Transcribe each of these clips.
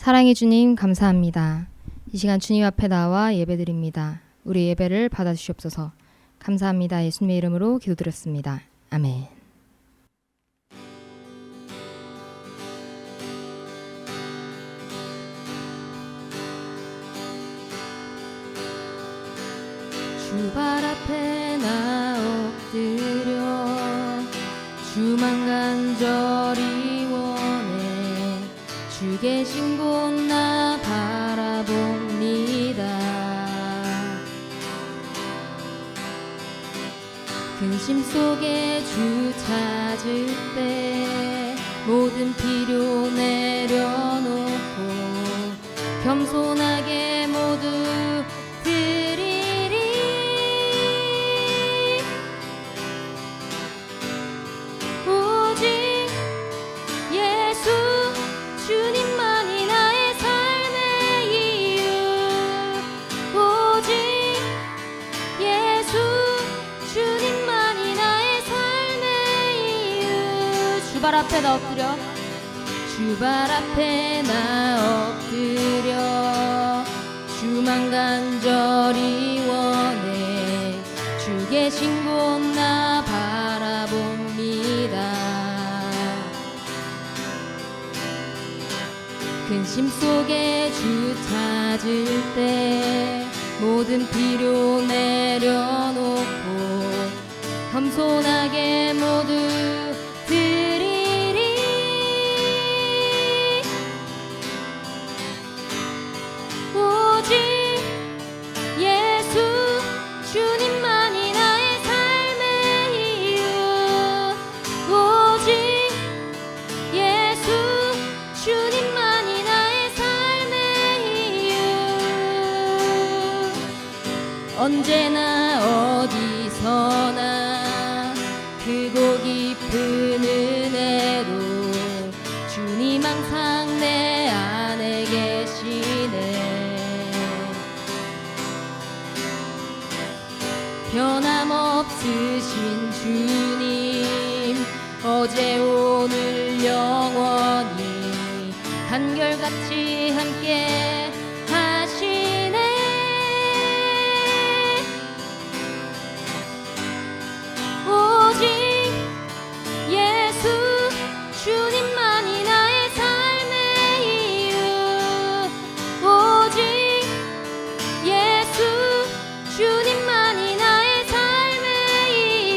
사랑의 주님 감사합니다. 이 시간 주님 앞에 나와 예배드립니다. 우리 예배를 받아주시옵소서. 감사합니다. 예수님의 이름으로 기도드렸습니다. 아멘. 주발 앞에 나 엎드려 주만 간절히 원해 주 계신 곳 나 바라봅니다. 근심 속에 주 찾을 때 모든 필요 내려놓고 겸손하게 모두 드리리. 오직 예수 주님만이 나의 삶의 이유. 오직 예수 주님만이 나의 삶의 이유. 주발 앞에 나 엎드려 주발 앞에 나 엎드려 주만 간절히 원해 주 계신 곳 나 바라봅니다. 근심 속에 주 찾을 때 모든 필요 내려놓고 겸손하게 모두 드리리. 오직 예수 주님만이 나의 삶의 이유. 오직 예수 주님만이 나의 삶의 이유. 언제나 어디서나 크고 깊은 은혜로 주님 항상 내 안에 계시네. 변함없으신 주님 어제 오늘 영원히 한결같이 함께 하시네. 오직 예수 주님만이 나의 삶의 이유. 오직 예수 주님만이 나의 삶의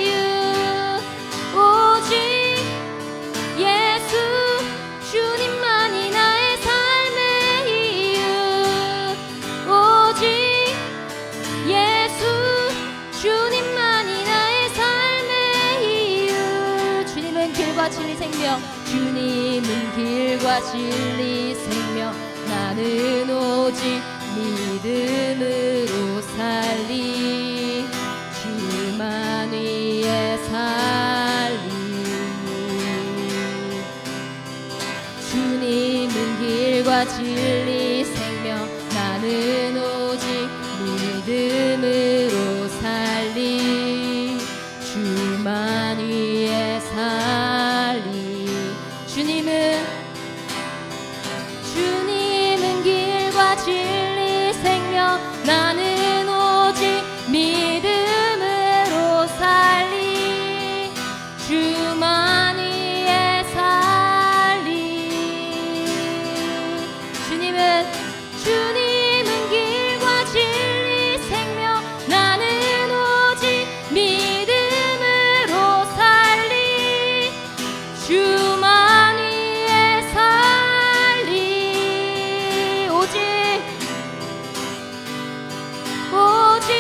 이유. 오직 예수 주님만이 나의 삶의 이유. 오직 예수 주님만이 나의 삶의 이유. 주님은 길과 진리 생명. 주님은 길과 진리 생명. 나는 오직 믿음으로 살리. 주만 위에 살리. 주님은 길과 진리 생명. 나는 오직 믿음으로 살리. 주만 위에 살리. 주님은 길과 진리 생명. 나는 오직 믿음으로 살리. 주만 위에 살리. 주님은 길과 진리 생명. 나는 오직 믿음으로 살리. 주만 위에 살리. 오직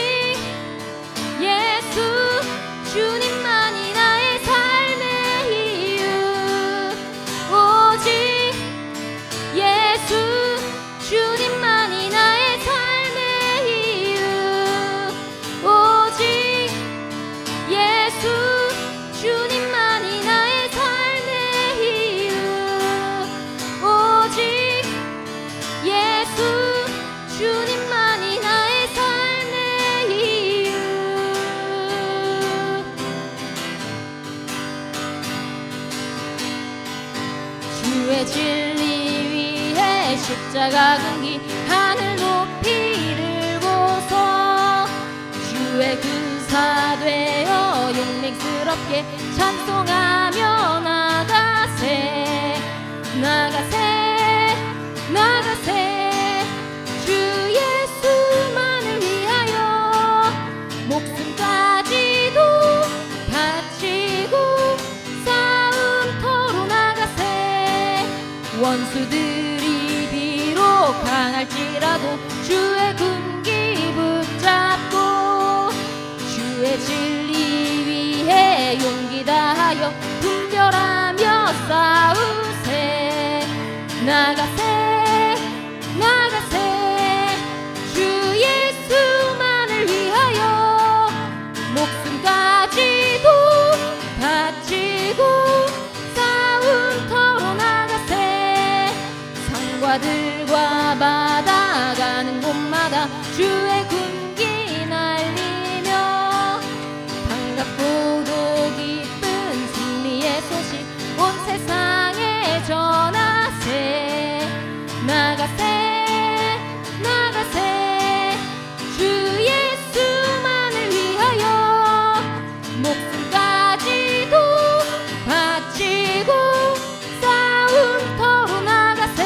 예수 주님만이 나의 삶의 이유. 오직 예수 주님만이 나의 삶의 이유. 오직 예수 주님만이 나의 삶의 이유. 오직 예수 주님만이 나의 삶의 이유. 주의 진리 위에 십자가 근기 하늘 높이 들고서 주의 군사 되어 용맹스럽게 찬송하며 나가세 나가세 나가세 주 예수만을 위하여 목숨까지도 바치고 싸움터로 나가세 원수들이 비록 강할지라도 주의 군기 붙잡고 주의 진리 위해 용기 다하여 분별하며 싸우세 나가세 나가세 주 예수만을 위하여 목숨까지도 바치고 싸움터로 나가세 산과들과 바다 가는 곳마다 주의 군기 날리며 반갑고도 기쁜 승리의 소식 온 세상에 전하세 나가세 나가세 주 예수만을 위하여 목숨까지도 바치고 싸움터로 나가세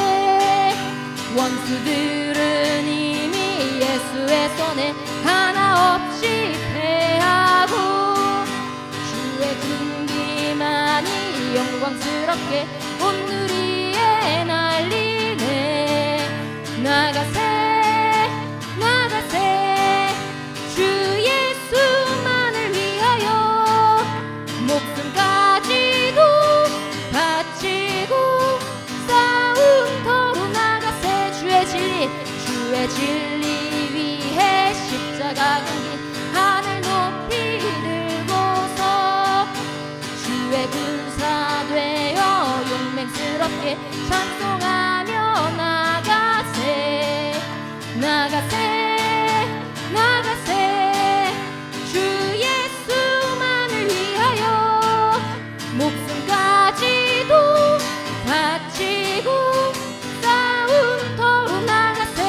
원수들은 이미 예수의 손에 하나 없이 패하고 주의 군기만이 영광스럽게 온 누리에 날리네 나가세 나가세 주 예수만을 위하여 목숨까지도 바치고 싸움터로 나가세 주의 진리 위해 십자가 근기 하늘 높이 들고서 주의 군사 되어 용맹스럽게 찬송하며 나가세 나가세 나가세 주 예수만을 위하여 목숨까지도 바치고 싸움터로 나가세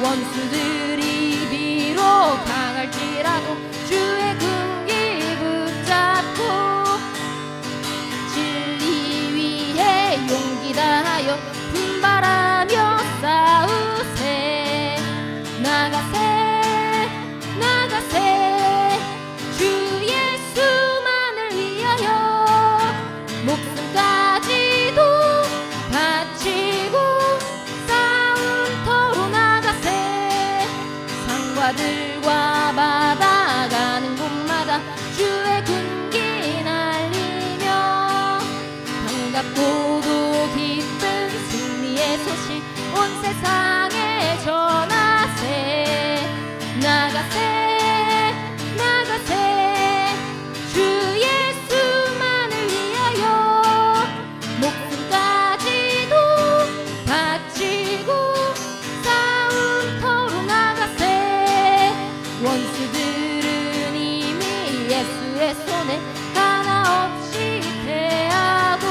원수들이 비록 강할지라도 주의 군기 붙잡고 진리 위해 용기 다하여 분발하며 싸우세 나가세 나가세 주 예수만을 위하여 목숨까지도 바치고 싸움터로 나가세 산과들과 바다 가는 곳마다 주의 군기 날리며 반갑고도 기쁜 승리의 소식 온 세상에 전하세 나가세 나가세 주 예수만을 위하여 목숨까지도 바치고 싸움터로 나가세 원수들은 이미 예수의 손에 하나 없이 패하고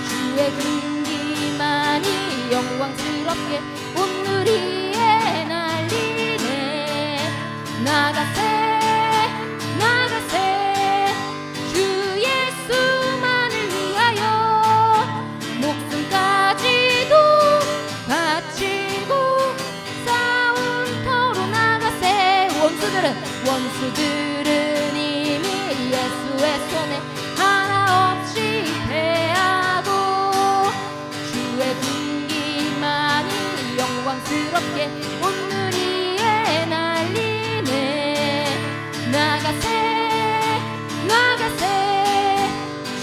주의 군기만이 영광스럽게 온 누리에 날리네 나가세 나가세 주 예수만을 위하여 목숨까지도 바치고 싸움터로 나가세 원수들은 이미 예수의 손에 하나 없이 패하고 주의 군기만이 영광스럽게 온 누리에 날리네 나가세 나가세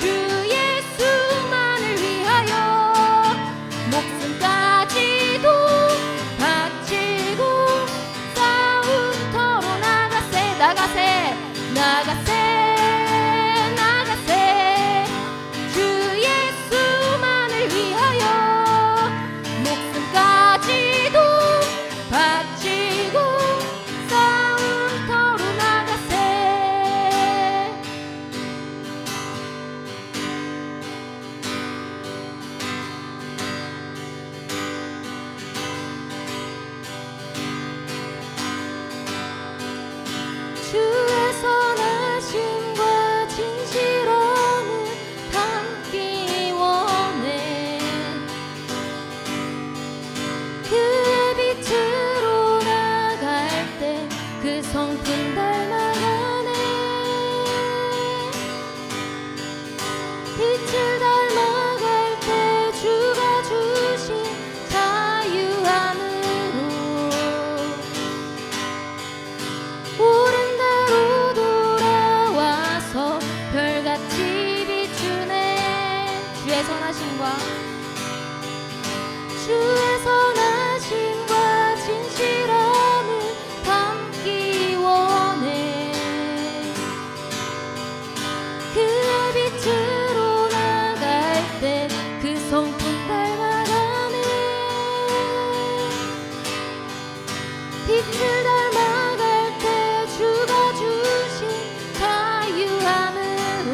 주 예수만을 위하여 목숨까지도 바치고 싸움터로 나가세 나가세 나가세 나가세 성품 닮아가네. 빛을 닮아갈 때 주가 주신 자유함으로 옳은 대로 돌아와서 별같이 비추네. 주의 선하심과 주의 선하심과 진실함을 담기 원해. 그의 빛으로 나갈 때 그 성품 닮아가네. 빛을 닮아갈 때 주가 주신 자유함으로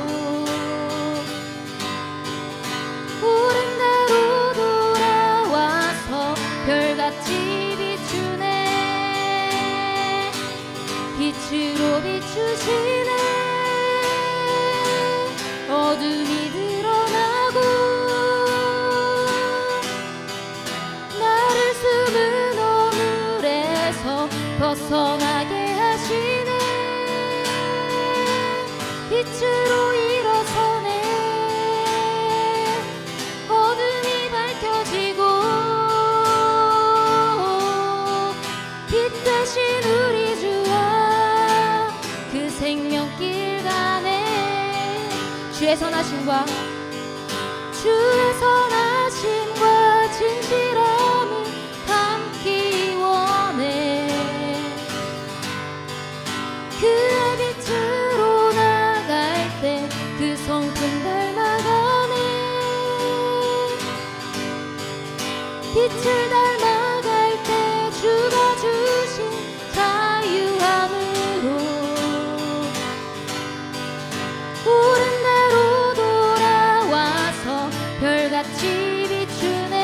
옳은 대로 돌아와서 별같이 비추네. 빛으로 비추시네. 어둠이 드러나고 나를 숨은 어물에서 벗어나게 하시네. 빛으로 일어서네. 어둠이 밝혀지고 빛 대신 우리 주와 그 생명길 가네. 주의 선하심과 주의 선하심과 진실함을 담기 원해. 그의 빛으로 나갈 때 그 성품 닮아가네. 빛을 닮아갈 때 주가 주신 자유함으로 옳은 대로 돌아와서 별같이 비추네.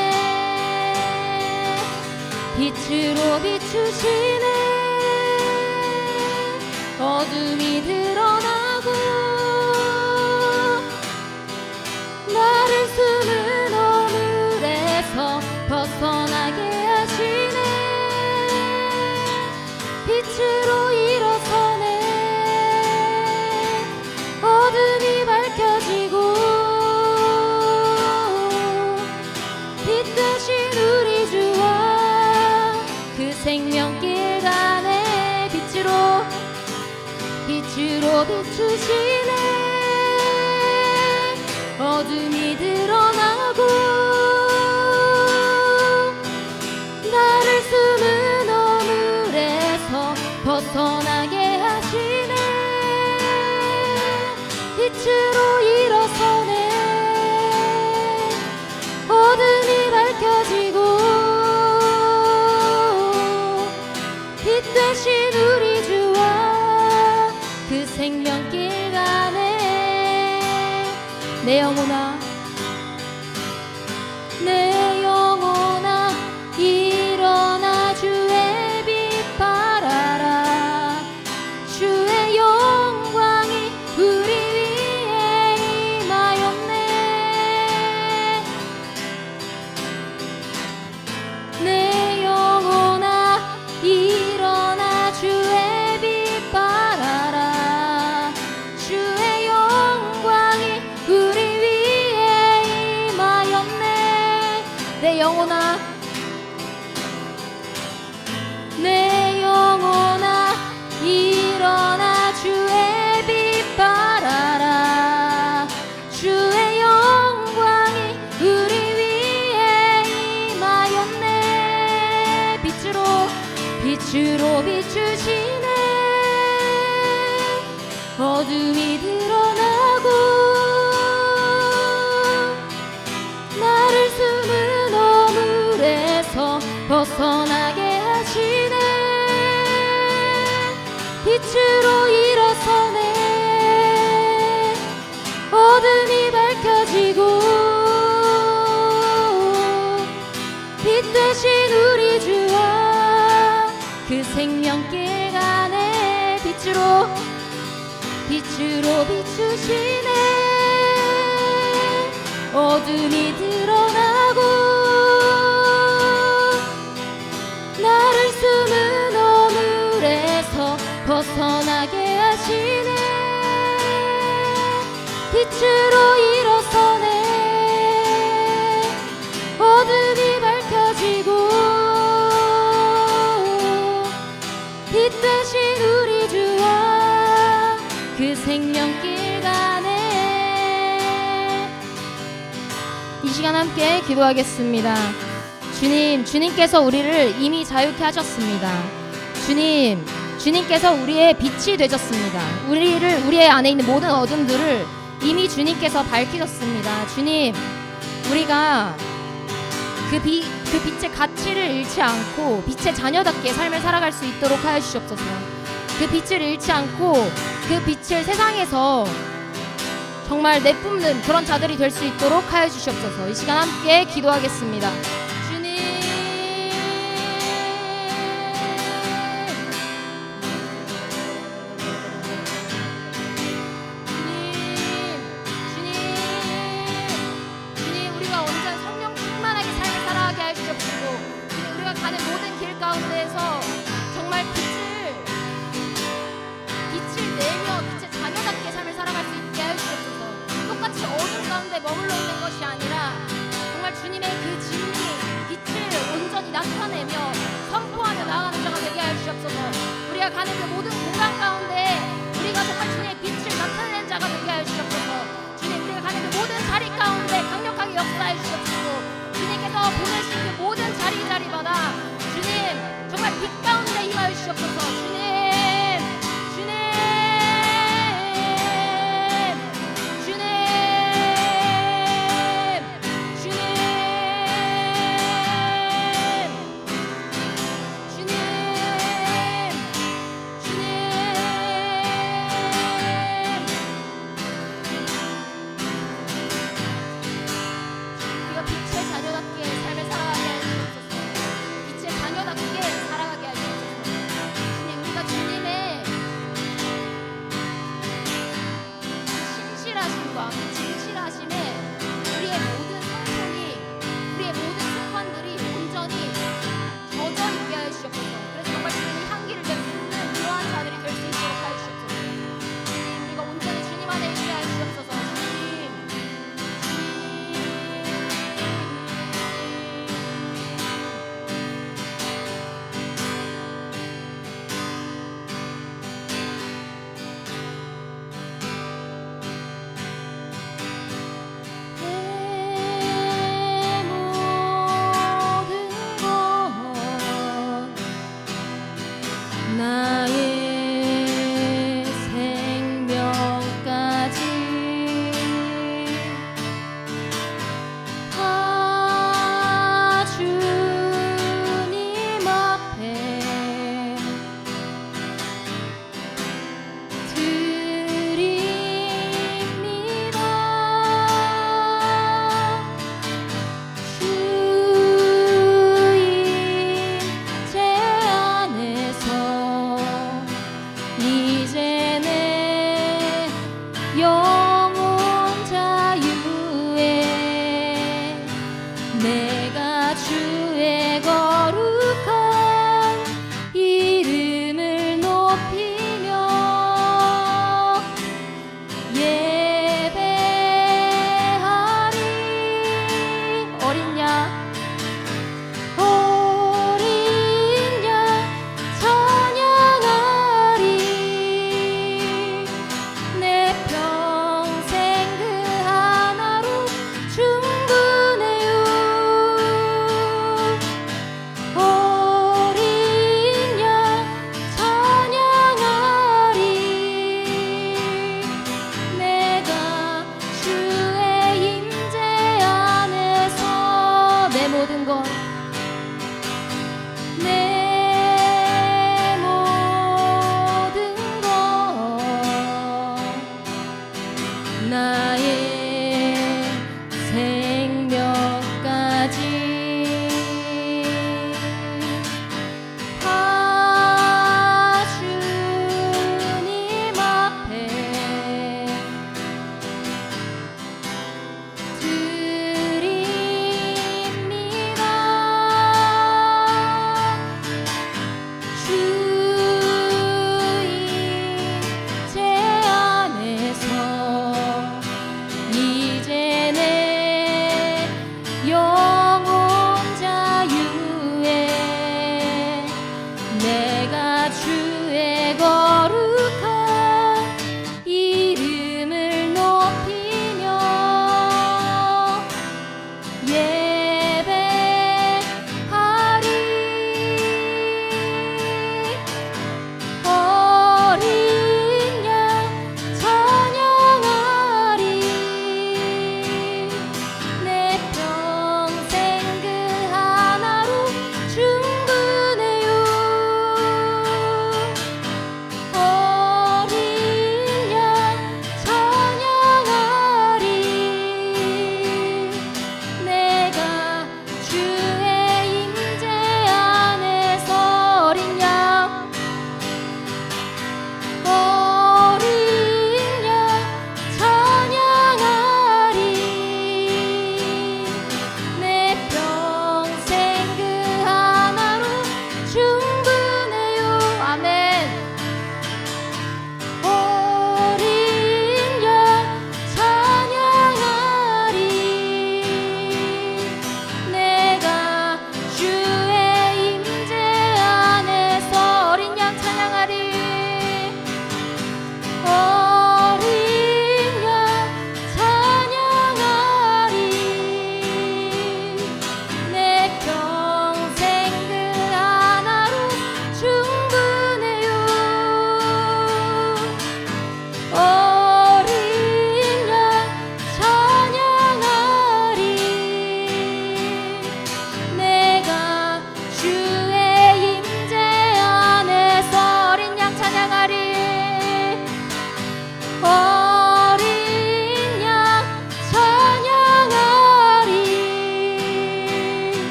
빛으로 비추시네. 어둠이 드러나고 나를 숨은 어물에서 벗어나게 하시네. 빛으로 일어서네. 어둠이 밝혀지고 빛 대신 우리 주와 그 생명길 가네. 빛으로 비추시네. 어둠이 드러나고 나를 숨은 어물에서 벗어나게 하시네. 빛으로 일어서네. 어둠이 밝혀지고 빛 대신 우리 주와 그 생명길 가네. 내 영혼아 내 영혼아 일어나 주의 빛 발하라. 주의 영광이 우리 위에 임하였네. 내 영혼아 일어나 주의 빛 발하라. 주의 영광이 우리 위에 임하였네. 내 영혼아 내 영혼아 일어나 주의 빛 발하라. 주의 영광이 우리 위에 임하였네. 빛으로 비추시네. 어둠이 드러나고 나를 숨은 어물에서 벗어나게 하시네. 빛으로 일어서네. 어둠이 밝혀지고 빛 대신 우리 주와 그 생명길 가네. 빛으로 비추시네. 어둠이 드러나고 나를 숨은 어물에서 벗어 선하게 하시네. 빛으로 일어서네. 어둠이 밝혀지고 빛 대신 우리 주와 그 생명길 가네. 이 시간 함께 기도하겠습니다. 주님께서 우리를 이미 자유케 하셨습니다. 주님께서 우리의 빛이 되셨습니다. 우리의 안에 있는 모든 어둠들을 이미 주님께서 밝히셨습니다. 주님, 우리가 그 빛의 가치를 잃지 않고 빛의 자녀답게 삶을 살아갈 수 있도록 하여 주시옵소서. 그 빛을 잃지 않고 그 빛을 세상에서 정말 내뿜는 그런 자들이 될 수 있도록 하여 주시옵소서. 이 시간 함께 기도하겠습니다. 머물러 있는 것이 아니라 정말 주님의 그 진리, 빛을 온전히 나타내며 선포하며 나아가는 자가 되게 하여 주시옵소서. 우리가 가는 그 모든 공간 가운데 우리가 정말 주님의 빛을 나타내는 자가 되게 하여 주시옵소서. 주님, 우리가 가는 그 모든 자리 가운데 강력하게 역사해 주시옵소서. 주님께서 보내신 그 모든 자리마다 주님 정말 빛 가운데 임하여 주시옵소서. 주님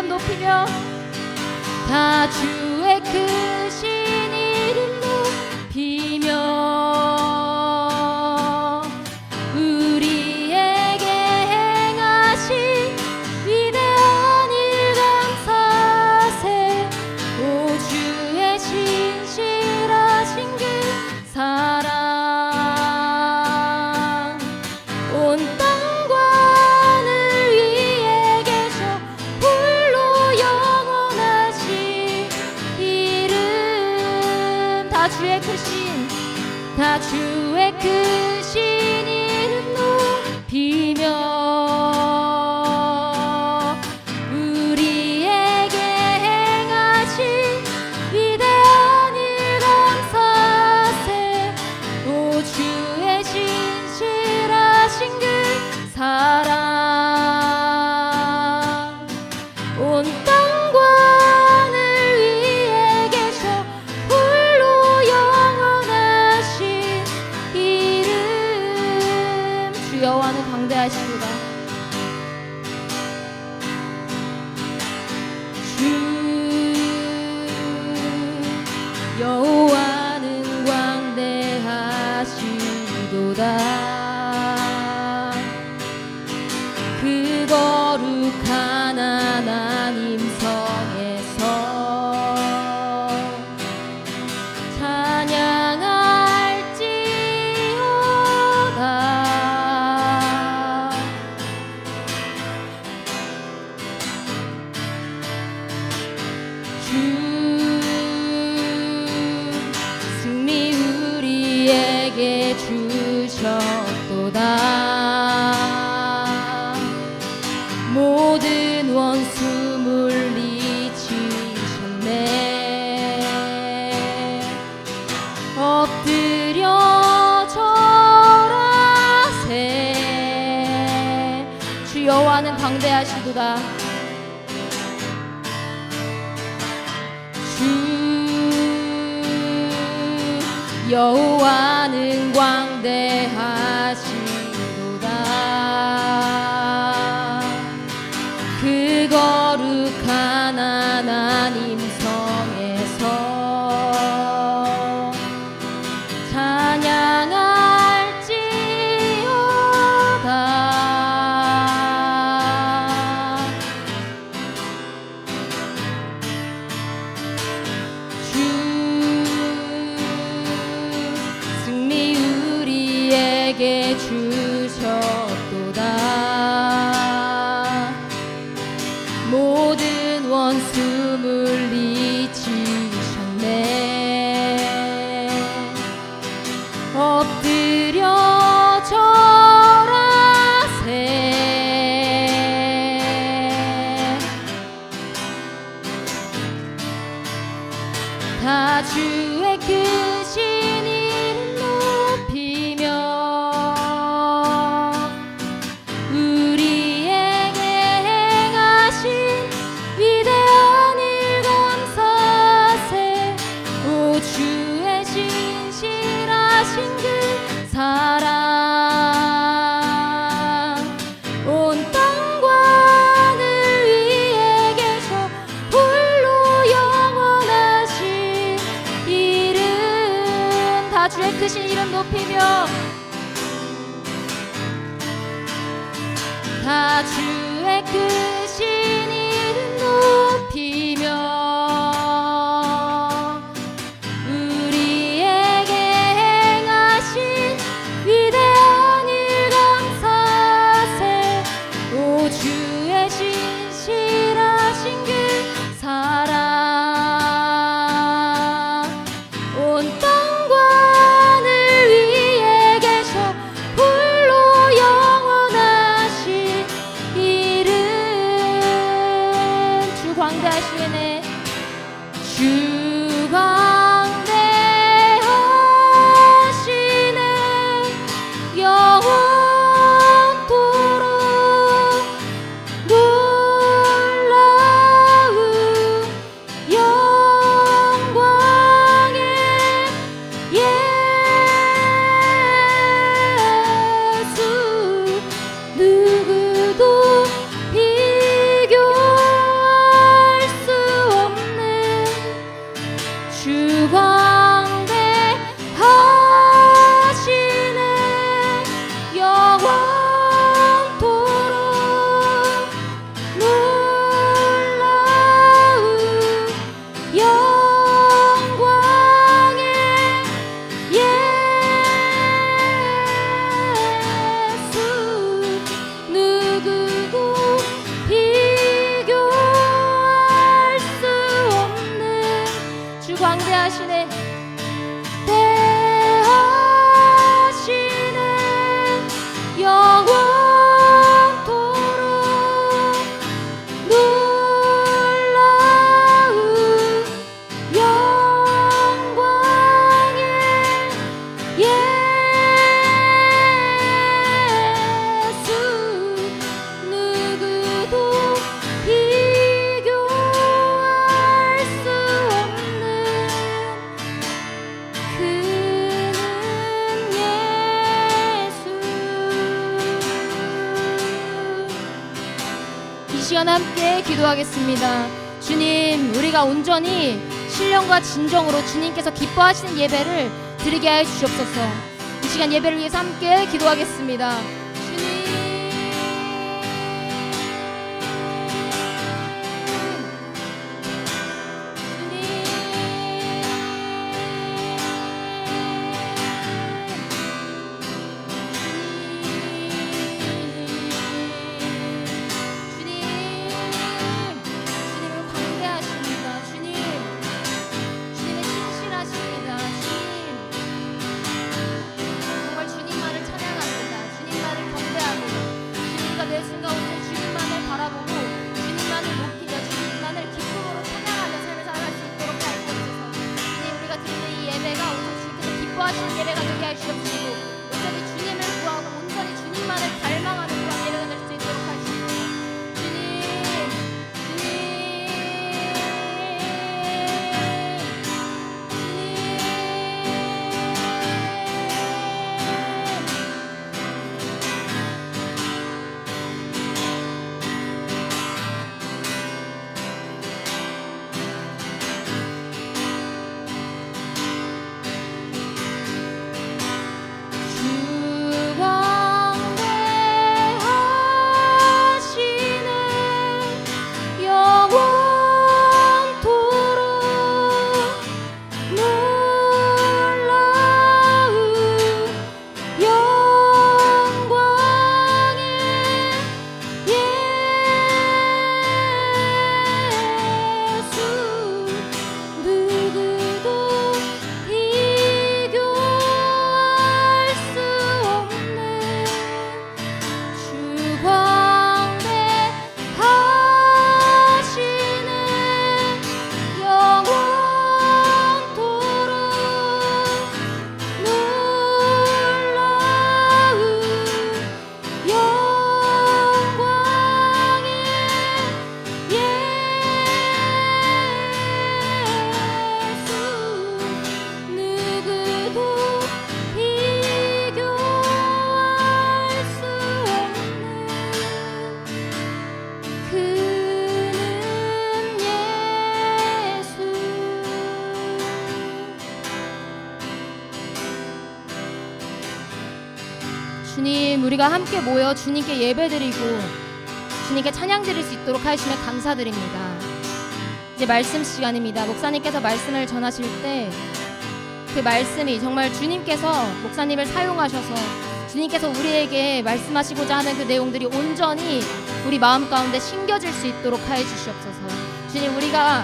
이름 높이며 다 주의 크신 이름 높이며 우리에게 행하신 위대한 일 감사세 오 주의 신실하신 그 사랑 온 땅과 하늘 위에 계셔 홀로 영원하신 이름 다 주의 크신 이름 높이며 우리에게 행하신 위대한 일 감사세 오 주의 신실하신 그 사랑 온 땅과 하늘 위에 계셔 홀로 영원하신 이름 주 여호와는 광대하시도다 주 여호와는 광대하시도다 그 거룩한 하나님 성에서 찬양할지어다 주 승리 우리에게 주셨도다 모든 원수 물리치셨네 엎드려 절하세 주 여호와는 광대하시도다 주 여호와는 광대하시도다 그 거룩한 하나님 성에서 찬양할지어다 주 승리 우리에게 주셨도다 모든 원수 물리치셨네 엎드려 절하세 다 주의 크신 이름 높이며 우리에게 행하신 위대한 일 감사세 오 주의 신실하신 그 사랑 온 땅과 하늘 위에 계셔 홀로 영원하신 이름 다 주의 크신 이름 높이며 다 주의 크신 이름 높이며 우리에게 행하신 위대한 일 감사세 오 주의 신실하신 그 사랑 온 땅과 하늘 위에 계셔 홀로 영원하신 이름 주 광대하시네 주 광대하시네 영원토록 놀라운 영광의 예수 누구도 비교할 대하시네 대하시네 영원토록 놀라운 영광의 예수 누구도 비교할 수 없는 그는 예수. 이 시간 함께 기도하겠습니다. 주님, 우리가 온전히 신령과 진정으로 주님께서 기뻐하시는 예배를 드리게 하여 주시옵소서. 이 시간 예배를 위해서 함께 기도하겠습니다. 기뻐하시는 예배가 되게 하시옵시고 온전히 주님을 구하고 온전히 주님만을 갈망하는 그런 예배가 될 수 있도록 하시옵소서. 주님, 주님, 우리가 함께 모여 주님께 예배드리고 주님께 찬양 드릴 수 있도록 하시면 감사드립니다. 이제 말씀 시간입니다. 목사님께서 말씀을 전하실 때 그 말씀이 정말 주님께서 목사님을 사용하셔서 주님께서 우리에게 말씀하시고자 하는 그 내용들이 온전히 우리 마음 가운데 심겨질 수 있도록 하여 주시옵소서. 주님, 우리가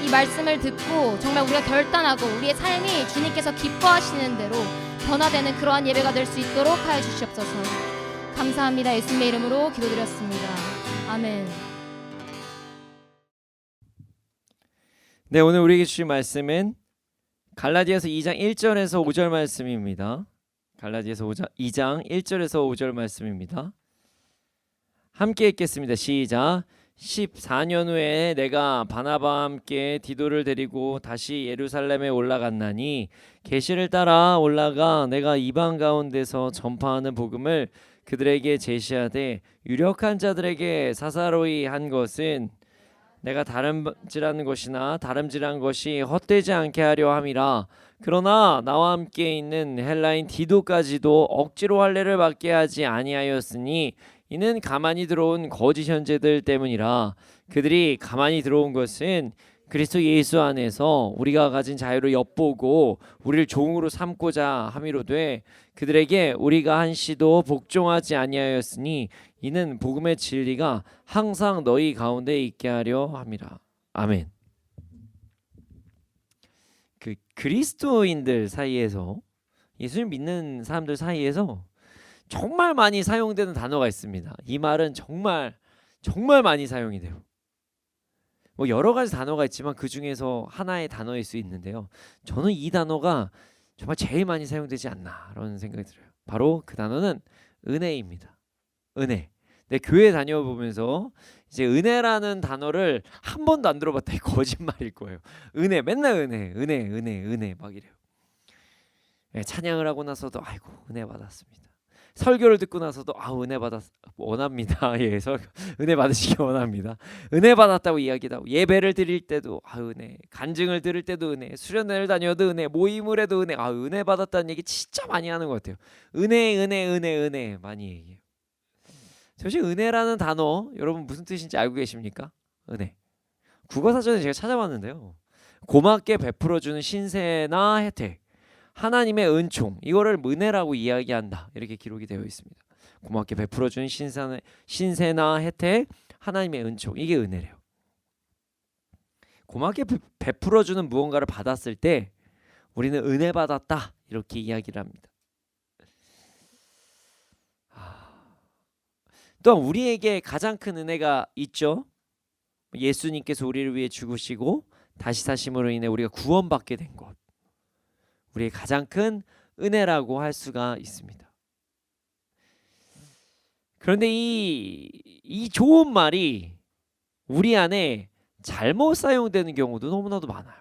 이 말씀을 듣고 정말 우리가 결단하고 우리의 삶이 주님께서 기뻐하시는 대로 변화되는 그러한 예배가 될 수 있도록 하여 주시옵소서. 감사합니다. 예수님의 이름으로 기도드렸습니다. 아멘. 네, 오늘 우리에게 주신 말씀은 갈라디아서 2장 1절에서 5절 말씀입니다. 갈라디아서 2장 1절에서 5절 말씀입니다. 함께 읽겠습니다. 시작. 14년 후에 내가 바나바와 함께 디도를 데리고 다시 예루살렘에 올라갔나니 계시를 따라 올라가 내가 이방 가운데서 전파하는 복음을 그들에게 제시하되 유력한 자들에게 사사로이 한 것은 내가 다름질하는 것이나 다름질한 것이 헛되지 않게 하려 함이라. 그러나 나와 함께 있는 헬라인 디도까지도 억지로 할례를 받게 하지 아니하였으니 이는 가만히 들어온 거짓 현재들 때문이라. 그들이 가만히 들어온 것은 그리스도 예수 안에서 우리가 가진 자유를 엿보고 우리를 종으로 삼고자 함이로되 그들에게 우리가 한시도 복종하지 아니하였으니 이는 복음의 진리가 항상 너희 가운데 있게 하려 함이라. 아멘. 그 그리스도인들 사이에서 예수님 믿는 사람들 사이에서 정말 많이 사용되는 단어가 있습니다. 이 말은 정말 많이 사용이 돼요. 뭐 여러 가지 단어가 있지만 그 중에서 하나의 단어일 수 있는데요. 저는 이 단어가 정말 제일 많이 사용되지 않나라는 생각이 들어요. 바로 그 단어는 은혜입니다. 은혜. 내 교회 다녀보면서 이제 은혜라는 단어를 한 번도 안 들어봤다. 이 거짓말일 거예요. 은혜, 맨날 은혜 막 이래요. 예, 찬양을 하고 나서도 아이고 은혜 받았습니다. 설교를 듣고 나서도 은혜 원합니다. 예, 은혜 받으시기 원합니다. 은혜 받았다고 이야기도 하고 예배를 드릴 때도 은혜, 간증을 들을 때도 은혜, 수련회를 다녀도 은혜, 모임을 해도 은혜, 은혜 받았다는 얘기 진짜 많이 하는 것 같아요. 은혜 많이 얘기해요. 사실 은혜라는 단어 여러분 무슨 뜻인지 알고 계십니까? 은혜. 국어사전에 제가 찾아봤는데요. 고맙게 베풀어주는 신세나 혜택, 하나님의 은총, 이거를 은혜라고 이야기한다. 이렇게 기록이 되어 있습니다. 고맙게 베풀어주는 신세나 혜택, 하나님의 은총, 이게 은혜래요. 고맙게 베풀어주는 무언가를 받았을 때 우리는 은혜 받았다 이렇게 이야기를 합니다. 또한 우리에게 가장 큰 은혜가 있죠. 예수님께서 우리를 위해 죽으시고 다시 사심으로 인해 우리가 구원받게 된 것, 우리의 가장 큰 은혜라고 할 수가 있습니다. 그런데 이 좋은 말이 우리 안에 잘못 사용되는 경우도 너무나도 많아요.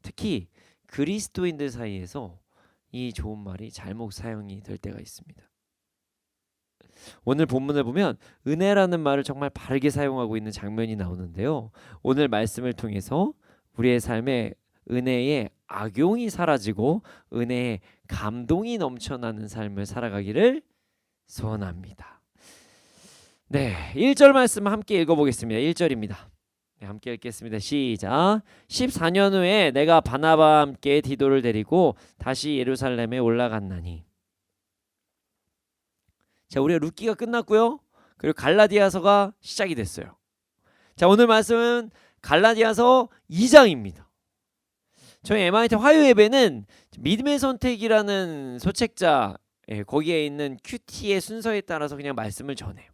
특히 그리스도인들 사이에서 이 좋은 말이 잘못 사용이 될 때가 있습니다. 오늘 본문을 보면 은혜라는 말을 정말 바르게 사용하고 있는 장면이 나오는데요. 오늘 말씀을 통해서 우리의 삶에 은혜의 악용이 사라지고 은혜의 감동이 넘쳐나는 삶을 살아가기를 소원합니다. 네, 1절 말씀 함께 읽어보겠습니다. 1절입니다. 네, 함께 읽겠습니다. 시작. 14년 후에 내가 바나바와 함께 디도를 데리고 다시 예루살렘에 올라갔나니. 자, 우리가 룻기가 끝났고요. 그리고 갈라디아서가 시작이 됐어요. 자, 오늘 말씀은 갈라디아서 2장입니다. 저희 MIT 화요예배는 믿음의 선택이라는 소책자, 거기에 있는 큐티의 순서에 따라서 그냥 말씀을 전해요.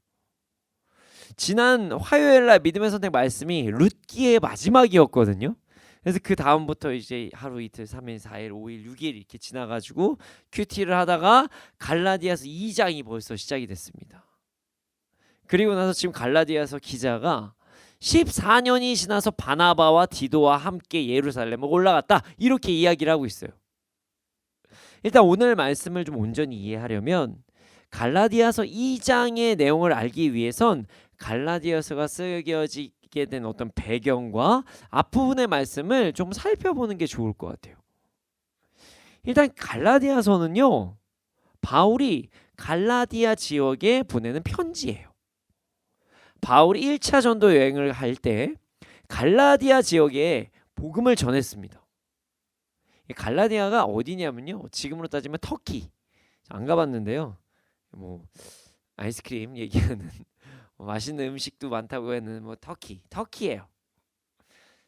지난 화요일날 믿음의 선택 말씀이 룻기의 마지막이었거든요. 그래서 그 다음부터 이제 하루 이틀 3일 4일 5일 6일 이렇게 지나가지고 큐티를 하다가 갈라디아서 2장이 벌써 시작이 됐습니다. 그리고 나서 지금 갈라디아서 기자가 14년이 지나서 바나바와 디도와 함께 예루살렘에 올라갔다 이렇게 이야기를 하고 있어요. 일단 오늘 말씀을 좀 온전히 이해하려면 갈라디아서 2장의 내용을 알기 위해선 갈라디아서가 쓰여지게 된 어떤 배경과 앞부분의 말씀을 좀 살펴보는 게 좋을 것 같아요. 일단 갈라디아서는요, 바울이 갈라디아 지역에 보내는 편지예요. 바울이 1차 전도 여행을 할 때 갈라디아 지역에 복음을 전했습니다. 갈라디아가 어디냐면요, 지금으로 따지면 터키. 안 가봤는데요, 뭐 아이스크림 얘기하는 맛있는 음식도 많다고 하는 뭐 터키예요.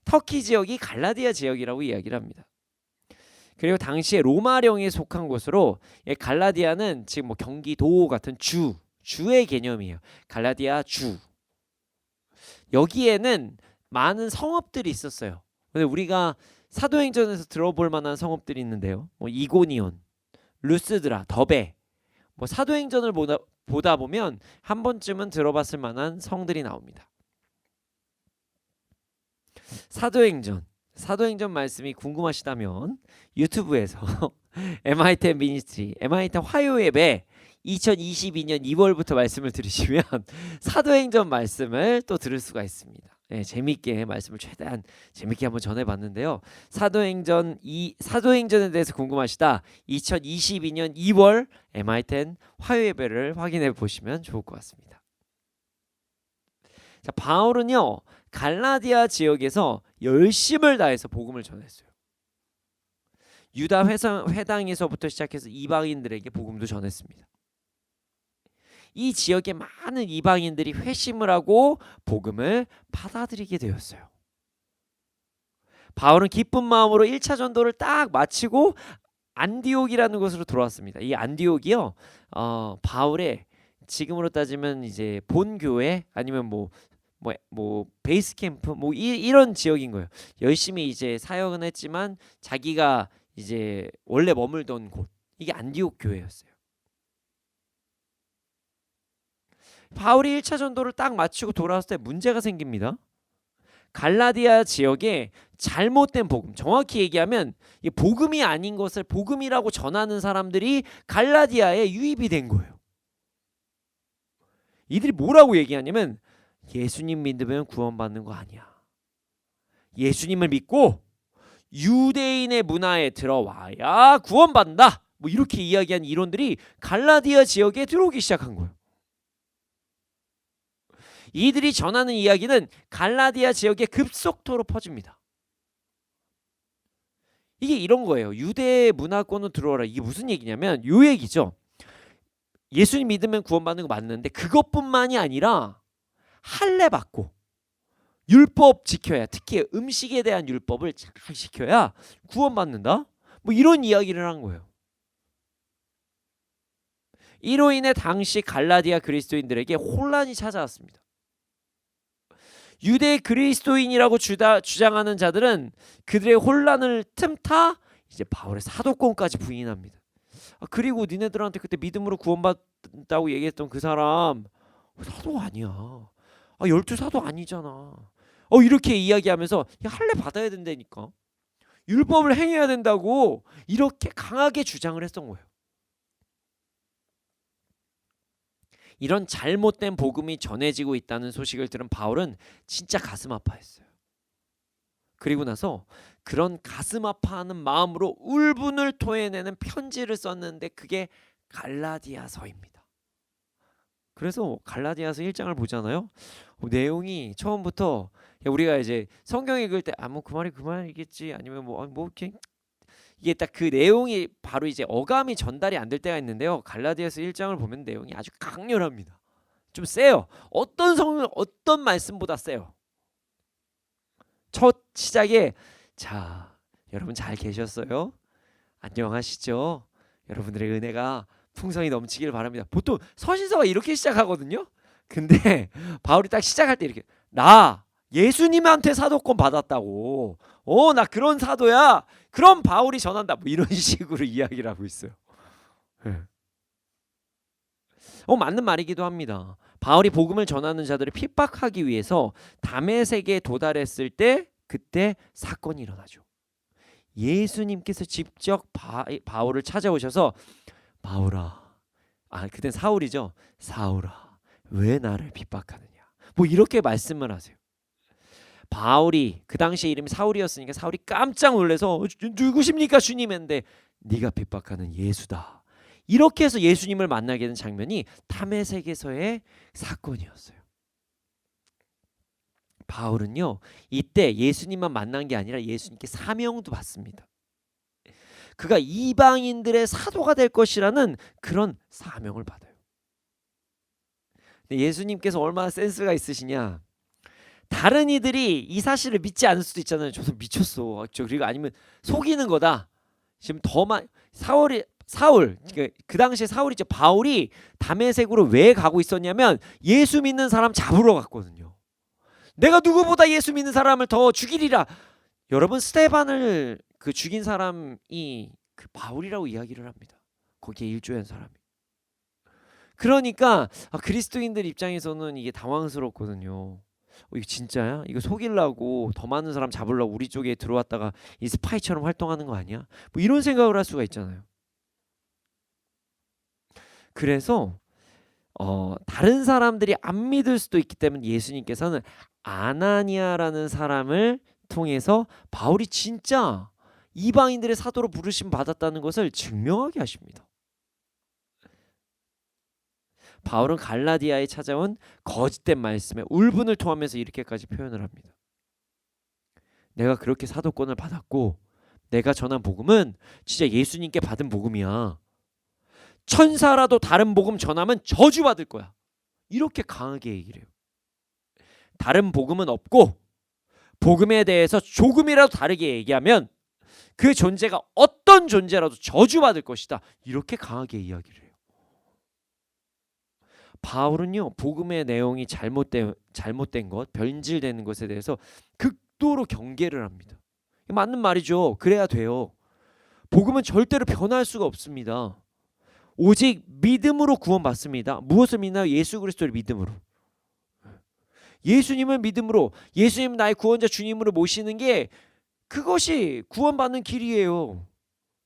터키 지역이 갈라디아 지역이라고 이야기를 합니다. 그리고 당시에 로마령에 속한 곳으로 갈라디아는 지금 뭐 경기도 같은 주의 개념이에요. 갈라디아 주. 여기에는 많은 성읍들이 있었어요. 근데 우리가 사도행전에서 들어볼 만한 성읍들이 있는데요. 뭐 이고니온, 루스드라, 더베. 뭐 사도행전을 보다 보면 한 번쯤은 들어봤을 만한 성들이 나옵니다. 사도행전 말씀이 궁금하시다면 유튜브에서 MIT 미니스트리, MIT 화요예배 2022년 2월부터 말씀을 들으시면 사도행전 말씀을 또 들을 수가 있습니다. 네, 재미있게 말씀을 최대한 재미있게 한번 전해봤는데요. 사도행전에 대해서 궁금하시다 2022년 2월 MIT 화요예배를 확인해 보시면 좋을 것 같습니다. 자, 바울은요 갈라디아 지역에서 열심을 다해서 복음을 전했어요. 유다 회당에서부터 시작해서 이방인들에게 복음도 전했습니다. 이 지역의 많은 이방인들이 회심을 하고 복음을 받아들이게 되었어요. 바울은 기쁜 마음으로 1차 전도를 딱 마치고 안디옥이라는 곳으로 돌아왔습니다. 이 안디옥이요, 바울의 지금으로 따지면 이제 본 교회 아니면 뭐 베이스 캠프 뭐 이런 지역인 거예요. 열심히 이제 사역은 했지만 자기가 이제 원래 머물던 곳, 이게 안디옥 교회였어요. 바울이 1차 전도를 딱 마치고 돌아왔을 때 문제가 생깁니다. 갈라디아 지역에 잘못된 복음, 정확히 얘기하면 이 복음이 아닌 것을 복음이라고 전하는 사람들이 갈라디아에 유입이 된 거예요. 이들이 뭐라고 얘기하냐면 예수님 믿으면 구원받는 거 아니야. 예수님을 믿고 유대인의 문화에 들어와야 구원받는다. 뭐 이렇게 이야기한 이론들이 갈라디아 지역에 들어오기 시작한 거예요. 이들이 전하는 이야기는 갈라디아 지역에 급속도로 퍼집니다. 이게 이런 거예요. 유대 문화권으로 들어오라. 이게 무슨 얘기냐면 요 얘기죠. 예수님 믿으면 구원받는 거 맞는데 그것뿐만이 아니라 할례 받고 율법 지켜야, 특히 음식에 대한 율법을 잘 지켜야 구원받는다. 뭐 이런 이야기를 한 거예요. 이로 인해 당시 갈라디아 그리스도인들에게 혼란이 찾아왔습니다. 유대 그리스도인이라고 주장하는 자들은 그들의 혼란을 틈타 이제 바울의 사도권까지 부인합니다. 그리고 니네들한테 그때 믿음으로 구원받다고 얘기했던 그 사람 사도 아니야. 12사도 아니잖아. 이렇게 이야기하면서 할례 받아야 된다니까. 율법을 행해야 된다고 이렇게 강하게 주장을 했던 거예요. 이런 잘못된 복음이 전해지고 있다는 소식을 들은 바울은 진짜 가슴 아파했어요. 그리고 나서 그런 가슴 아파하는 마음으로 울분을 토해내는 편지를 썼는데 그게 갈라디아서입니다. 그래서 갈라디아서 1장을 보잖아요. 내용이 처음부터 우리가 이제 성경 읽을 때 뭐 그 말이 그 말이겠지 아니면 뭐 이렇게 이게 딱 그 내용이 바로 이제 어감이 전달이 안 될 때가 있는데요. 갈라디아서 1장을 보면 내용이 아주 강렬합니다. 좀 세요. 어떤 말씀보다 세요. 첫 시작에 자, 여러분 잘 계셨어요? 안녕하시죠? 여러분들의 은혜가 풍성히 넘치길 바랍니다. 보통 서신서가 이렇게 시작하거든요. 근데 바울이 딱 시작할 때 이렇게 나 예수님한테 사도권 받았다고. 나 그런 사도야. 그럼 바울이 전한다. 뭐 이런 식으로 이야기를 하고 있어요. 맞는 말이기도 합니다. 바울이 복음을 전하는 자들을 핍박하기 위해서 다메섹에 도달했을 때 그때 사건이 일어나죠. 예수님께서 직접 바울을 찾아오셔서 바울아, 그땐 사울이죠. 사울아, 왜 나를 핍박하느냐. 뭐 이렇게 말씀을 하세요. 바울이 그 당시에 이름이 사울이었으니까 사울이 깜짝 놀라서 누구십니까 주님 했는데 네가 핍박하는 예수다. 이렇게 해서 예수님을 만나게 된 장면이 다메섹에서의 사건이었어요. 바울은요 이때 예수님만 만난 게 아니라 예수님께 사명도 받습니다. 그가 이방인들의 사도가 될 것이라는 그런 사명을 받아요. 근데 예수님께서 얼마나 센스가 있으시냐. 다른 이들이 이 사실을 믿지 않을 수도 있잖아요. 저도 미쳤어. 그리고 아니면 속이는 거다. 지금 사울 그 당시에 사울이죠. 바울이 다메섹으로 왜 가고 있었냐면 예수 믿는 사람 잡으러 갔거든요. 내가 누구보다 예수 믿는 사람을 더 죽이리라. 여러분 스데반을 그 죽인 사람이 그 바울이라고 이야기를 합니다. 거기에 일조한 사람이. 그러니까 그리스도인들 입장에서는 이게 당황스럽거든요. 이거 진짜야? 이거 속이려고 더 많은 사람 잡으려고 우리 쪽에 들어왔다가 이 스파이처럼 활동하는 거 아니야? 뭐 이런 생각을 할 수가 있잖아요. 그래서 다른 사람들이 안 믿을 수도 있기 때문에 예수님께서는 아나니아라는 사람을 통해서 바울이 진짜 이방인들의 사도로 부르심 받았다는 것을 증명하게 하십니다. 바울은 갈라디아에 찾아온 거짓된 말씀에 울분을 토하면서 이렇게까지 표현을 합니다. 내가 그렇게 사도권을 받았고 내가 전한 복음은 진짜 예수님께 받은 복음이야. 천사라도 다른 복음 전하면 저주받을 거야. 이렇게 강하게 얘기를 해요. 다른 복음은 없고 복음에 대해서 조금이라도 다르게 얘기하면 그 존재가 어떤 존재라도 저주받을 것이다. 이렇게 강하게 이야기를 해요. 바울은요, 복음의 내용이 잘못된 것, 변질되는 것에 대해서 극도로 경계를 합니다. 맞는 말이죠. 그래야 돼요. 복음은 절대로 변할 수가 없습니다. 오직 믿음으로 구원받습니다. 무엇을 믿나요? 예수 그리스도를 믿음으로. 예수님을 믿음으로, 예수님 나의 구원자 주님으로 모시는 게 그것이 구원받는 길이에요.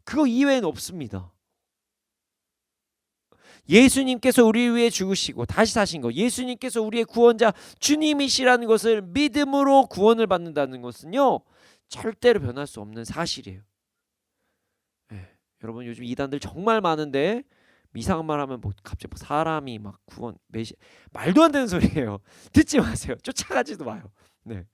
그거 이외에는 없습니다. 예수님께서 우리 위해 죽으시고 다시 사신 것, 예수님께서 우리의 구원자 주님이시라는 것을 믿음으로 구원을 받는다는 것은요, 절대로 변할 수 없는 사실이에요. 여러분 요즘 이단들 정말 많은데 이상한 말 하면 뭐 갑자기 뭐 사람이 막 구원 말도 안 되는 소리예요. 듣지 마세요. 쫓아가지도 마요. 네.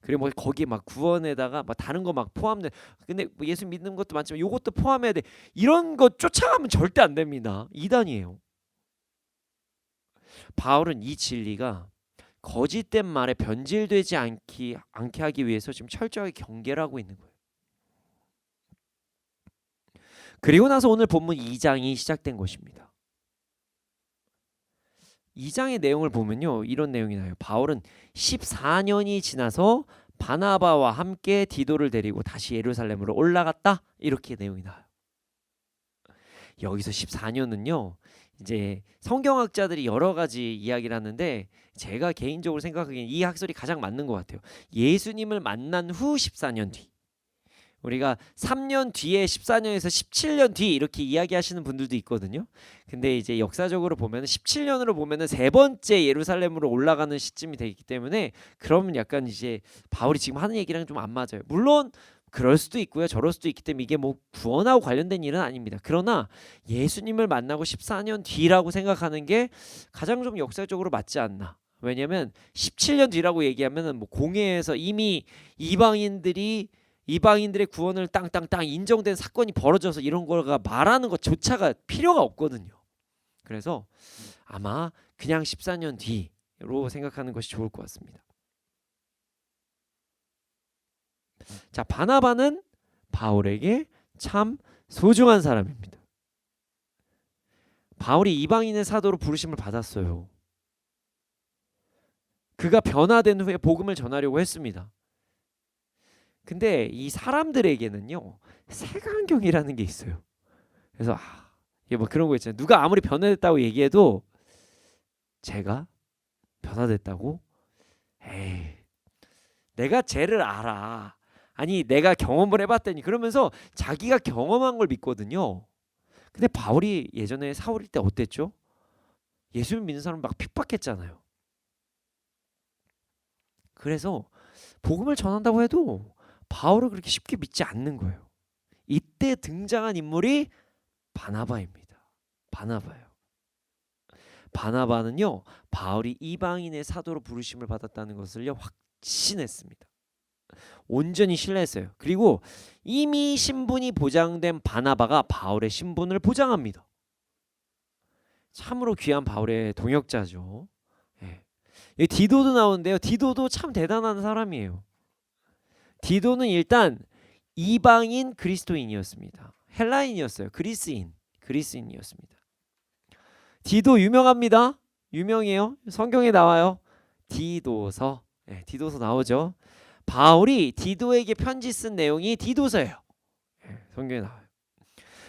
그리고 뭐 거기 막 구원에다가 막 다른 거 막 포함돼. 근데 뭐 예수 믿는 것도 많지만 요것도 포함해야 돼. 이런 거 쫓아가면 절대 안 됩니다. 이단이에요. 바울은 이 진리가 거짓된 말에 변질되지 않게 하기 위해서 지금 철저하게 경계를 하고 있는 거예요. 그리고 나서 오늘 본문 2장이 시작된 것입니다. 2장의 내용을 보면요, 이런 내용이 나요. 바울은 14년이 지나서 바나바와 함께 디도를 데리고 다시 예루살렘으로 올라갔다. 이렇게 내용이 나와요. 여기서 14년은요, 이제 성경학자들이 여러 가지 이야기를 하는데 제가 개인적으로 생각하기엔 이 학설이 가장 맞는 것 같아요. 예수님을 만난 후 14년 뒤, 우리가 3년 뒤에 14년에서 17년 뒤 이렇게 이야기하시는 분들도 있거든요. 근데 이제 역사적으로 보면 17년으로 보면은 세 번째 예루살렘으로 올라가는 시점이 되기 때문에 그러면 약간 이제 바울이 지금 하는 얘기랑 좀 안 맞아요. 물론 그럴 수도 있고요, 저럴 수도 있기 때문에 이게 뭐 구원하고 관련된 일은 아닙니다. 그러나 예수님을 만나고 14년 뒤라고 생각하는 게 가장 좀 역사적으로 맞지 않나. 왜냐하면 17년 뒤라고 얘기하면은 뭐 공회에서 이미 이방인들의 구원을 땅땅땅 인정된 사건이 벌어져서 이런 거가 말하는 것조차가 필요가 없거든요. 그래서 아마 그냥 14년 뒤로 생각하는 것이 좋을 것 같습니다. 자, 바나바는 바울에게 참 소중한 사람입니다. 바울이 이방인의 사도로 부르심을 받았어요. 그가 변화된 후에 복음을 전하려고 했습니다. 근데 이 사람들에게는요, 색안경이라는 게 있어요. 그래서 이게 뭐 그런 거 있잖아요. 누가 아무리 변화됐다고 얘기해도 제가 변화됐다고? 에이, 내가 쟤를 알아. 아니 내가 경험을 해봤더니, 그러면서 자기가 경험한 걸 믿거든요. 근데 바울이 예전에 사울일 때 어땠죠? 예수를 믿는 사람 막 핍박했잖아요. 그래서 복음을 전한다고 해도 바울을 그렇게 쉽게 믿지 않는 거예요. 이때 등장한 인물이 바나바입니다. 바나바예요. 바나바는요, 바울이 이방인의 사도로 부르심을 받았다는 것을요 확신했습니다. 온전히 신뢰했어요. 그리고 이미 신분이 보장된 바나바가 바울의 신분을 보장합니다. 참으로 귀한 바울의 동역자죠. 예. 디도도 나오는데요. 디도도 참 대단한 사람이에요. 디도는 일단 이방인 그리스도인이었습니다. 헬라인이었어요. 그리스인이었습니다. 디도 유명합니다. 유명해요. 성경에 나와요. 디도서. 네, 디도서 나오죠. 바울이 디도에게 편지 쓴 내용이 디도서예요. 네, 성경에 나와요.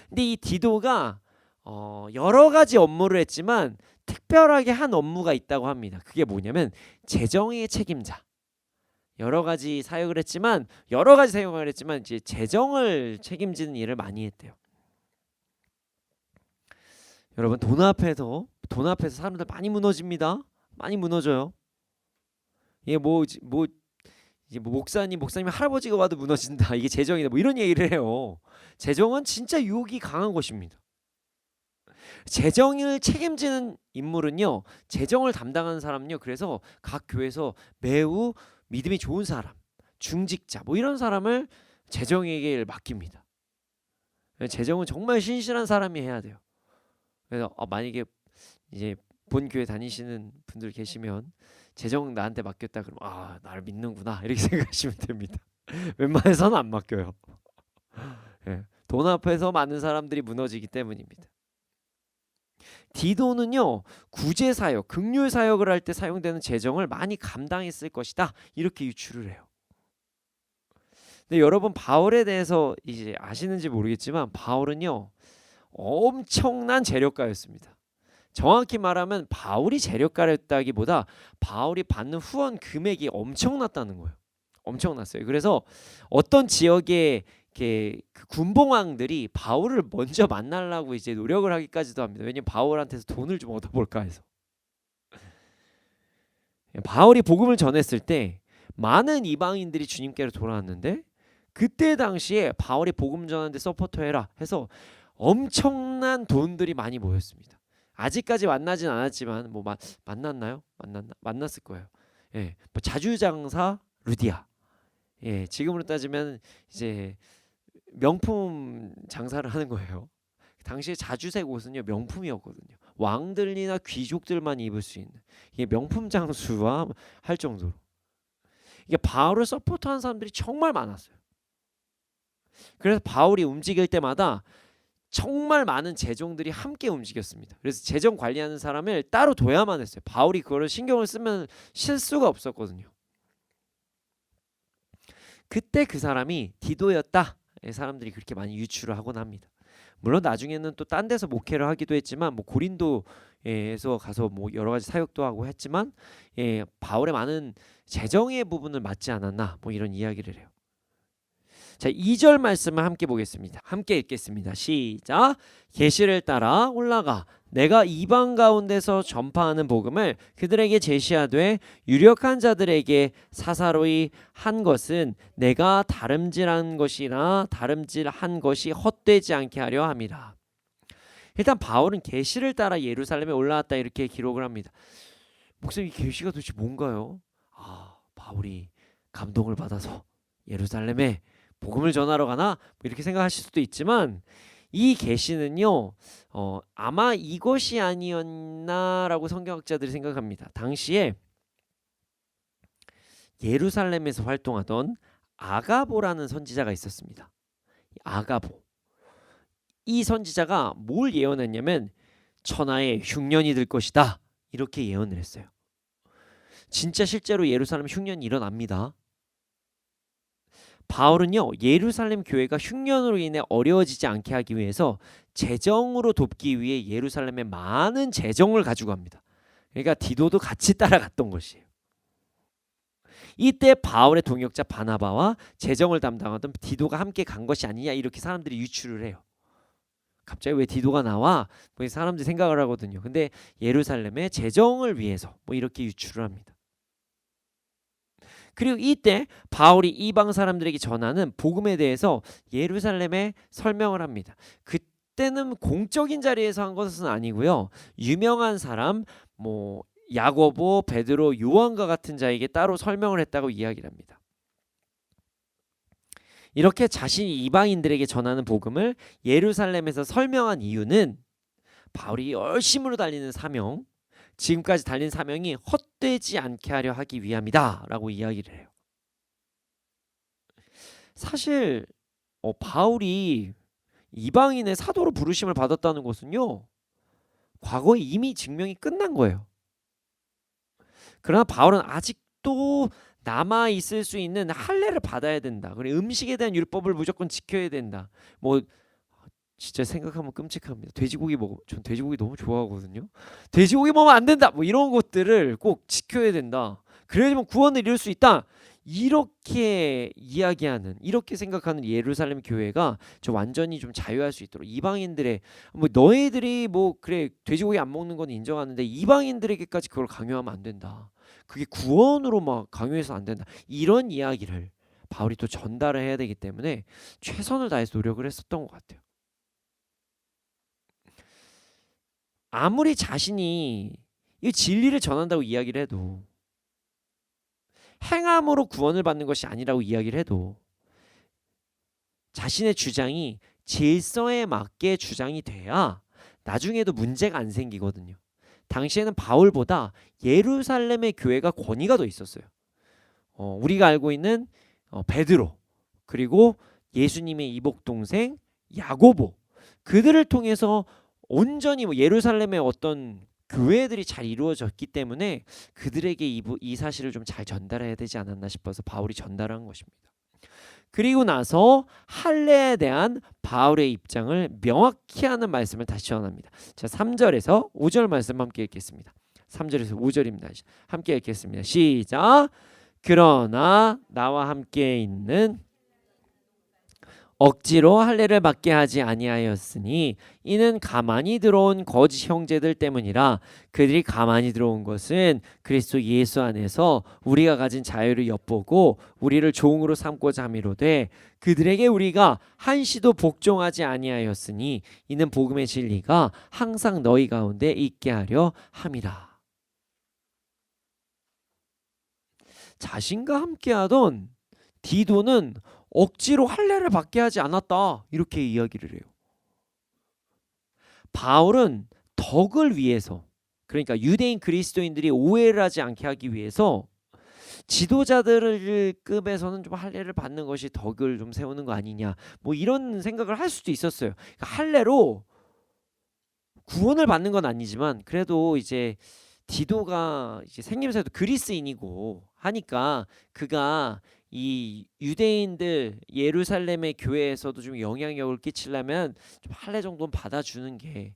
근데 이 디도가 여러 가지 업무를 했지만 특별하게 한 업무가 있다고 합니다. 그게 뭐냐면 재정의 책임자. 여러 가지 사역을 했지만 이제 재정을 책임지는 일을 많이 했대요. 여러분 돈 앞에서 사람들 많이 무너집니다. 많이 무너져요. 이게 이제 목사님 할아버지가 와도 무너진다. 이게 재정이다. 뭐 이런 얘기를 해요. 재정은 진짜 유혹이 강한 것입니다. 재정을 책임지는 인물은요, 재정을 담당하는 사람은요, 그래서 각 교회에서 매우 믿음이 좋은 사람, 중직자 뭐 이런 사람을 재정에게 맡깁니다. 재정은 정말 신실한 사람이 해야 돼요. 그래서 만약에 이제 본 교회 다니시는 분들 계시면 재정 나한테 맡겼다 그러면 아 나를 믿는구나 이렇게 생각하시면 됩니다. 웬만해서는 안 맡겨요. 예, 돈 앞에서 많은 사람들이 무너지기 때문입니다. 디도는요 구제 사역, 긍휼 사역을 할 때 사용되는 재정을 많이 감당했을 것이다 이렇게 유추를 해요. 근데 여러분 바울에 대해서 이제 아시는지 모르겠지만 바울은요 엄청난 재력가였습니다. 정확히 말하면 바울이 재력가였다기보다 바울이 받는 후원 금액이 엄청났다는 거예요. 엄청났어요. 그래서 어떤 지역에 이렇게 그 군봉왕들이 바울을 먼저 만나려고 이제 노력을 하기까지도 합니다. 왜냐면 바울한테서 돈을 좀 얻어볼까 해서. 바울이 복음을 전했을 때 많은 이방인들이 주님께로 돌아왔는데 그때 당시에 바울이 복음 전하는데 서포터해라 해서 엄청난 돈들이 많이 모였습니다. 아직까지 만나진 않았지만 뭐 만났나요? 만났을 거예요. 예, 뭐 자주장사 루디아. 예, 지금으로 따지면 이제 명품 장사를 하는 거예요. 당시에 자주색 옷은요 명품이었거든요. 왕들이나 귀족들만 입을 수 있는 이게 명품 장수와 할 정도로 이게 바울을 서포트하는 사람들이 정말 많았어요. 그래서 바울이 움직일 때마다 정말 많은 재종들이 함께 움직였습니다. 그래서 재정 관리하는 사람을 따로 둬야만 했어요. 바울이 그거를 신경을 쓰면 쉴 수가 없었거든요. 그때 그 사람이 디도였다. 사람들이 그렇게 많이 유추를 하곤 합니다. 물론 나중에는 또 딴 데서 목회를 하기도 했지만 뭐 고린도에서 가서 뭐 여러 가지 사역도 하고 했지만 바울의 많은 재정의 부분을 맡지 않았나 뭐 이런 이야기를 해요. 자, 2절 말씀을 함께 보겠습니다. 함께 읽겠습니다. 시작. 계시를 따라 올라가 내가 이방 가운데서 전파하는 복음을 그들에게 제시하되 유력한 자들에게 사사로이 한 것은 내가 다름질한 것이나 다름질한 것이 헛되지 않게 하려 함이라. 일단 바울은 계시를 따라 예루살렘에 올라왔다 이렇게 기록을 합니다. 목사님, 계시가 도대체 뭔가요? 바울이 감동을 받아서 예루살렘에 복음을 전하러 가나? 뭐 이렇게 생각하실 수도 있지만 이 계시는요 아마 이것이 아니었나라고 성경학자들이 생각합니다. 당시에 예루살렘에서 활동하던 아가보라는 선지자가 있었습니다. 아가보. 이 선지자가 뭘 예언했냐면 천하의 흉년이 들 것이다 이렇게 예언을 했어요. 진짜 실제로 예루살렘 흉년이 일어납니다. 바울은요 예루살렘 교회가 흉년으로 인해 어려워지지 않게 하기 위해서 재정으로 돕기 위해 예루살렘에 많은 재정을 가지고 갑니다. 그러니까 디도도 같이 따라갔던 것이에요. 이때 바울의 동역자 바나바와 재정을 담당하던 디도가 함께 간 것이 아니냐 이렇게 사람들이 유추를 해요. 갑자기 왜 디도가 나와? 뭐 사람들이 생각을 하거든요. 근데 예루살렘의 재정을 위해서 뭐 이렇게 유추를 합니다. 그리고 이때 바울이 이방 사람들에게 전하는 복음에 대해서 예루살렘에 설명을 합니다. 그때는 공적인 자리에서 한 것은 아니고요. 유명한 사람 뭐 야고보, 베드로, 요한과 같은 자에게 따로 설명을 했다고 이야기를 합니다. 이렇게 자신이 이방인들에게 전하는 복음을 예루살렘에서 설명한 이유는 바울이 열심으로 달리는 사명, 지금까지 달린 사명이 헛되지 않게 하려 하기 위함이다 라고 이야기를 해요. 사실 바울이 이방인의 사도로 부르심을 받았다는 것은요 과거에 이미 증명이 끝난 거예요. 그러나 바울은 아직도 남아있을 수 있는 할례를 받아야 된다. 그리고 음식에 대한 율법을 무조건 지켜야 된다. 뭐 진짜 생각하면 끔찍합니다. 돼지고기 전 돼지고기 너무 좋아하거든요. 돼지고기 먹으면 안 된다. 뭐 이런 것들을 꼭 지켜야 된다. 그래야지만 구원을 이룰 수 있다. 이렇게 이야기하는, 이렇게 생각하는 예루살렘 교회가 저 완전히 좀 자유할 수 있도록 이방인들의 뭐 너희들이 뭐 그래 돼지고기 안 먹는 건 인정하는데 이방인들에게까지 그걸 강요하면 안 된다. 그게 구원으로 막 강요해서 안 된다. 이런 이야기를 바울이 또 전달을 해야 되기 때문에 최선을 다해서 노력을 했었던 것 같아요. 아무리 자신이 이 진리를 전한다고 이야기를 해도 행함으로 구원을 받는 것이 아니라고 이야기를 해도 자신의 주장이 질서에 맞게 주장이 돼야 나중에도 문제가 안 생기거든요. 당시에는 바울보다 예루살렘의 교회가 권위가 더 있었어요. 우리가 알고 있는 베드로, 그리고 예수님의 이복 동생 야고보, 그들을 통해서 온전히 예루살렘의 어떤 교회들이 잘 이루어졌기 때문에 그들에게 이 사실을 좀 잘 전달해야 되지 않았나 싶어서 바울이 전달한 것입니다. 그리고 나서 할례에 대한 바울의 입장을 명확히 하는 말씀을 다시 전합니다. 자, 3절에서 5절 말씀 함께 읽겠습니다. 3절에서 5절입니다. 함께 읽겠습니다. 시작. 그러나 나와 함께 있는 억지로 할례를 받게 하지 아니하였으니 이는 가만히 들어온 거짓 형제들 때문이라. 그들이 가만히 들어온 것은 그리스도 예수 안에서 우리가 가진 자유를 엿보고 우리를 종으로 삼고자 함이로되 그들에게 우리가 한시도 복종하지 아니하였으니 이는 복음의 진리가 항상 너희 가운데 있게 하려 함이라. 자신과 함께하던 디도는 억지로 할례를 받게 하지 않았다, 이렇게 이야기를 해요. 바울은 덕을 위해서, 그러니까 유대인 그리스도인들이 오해를 하지 않게 하기 위해서 지도자들 급에서는 좀 할례를 받는 것이 덕을 좀 세우는 거 아니냐, 뭐 이런 생각을 할 수도 있었어요. 그러니까 할례로 구원을 받는 건 아니지만 그래도 이제 디도가 이제 생김새도 그리스인이고 하니까 그가 이 유대인들 예루살렘의 교회에서도 좀 영향력을 끼치려면 좀 할례 정도는 받아주는 게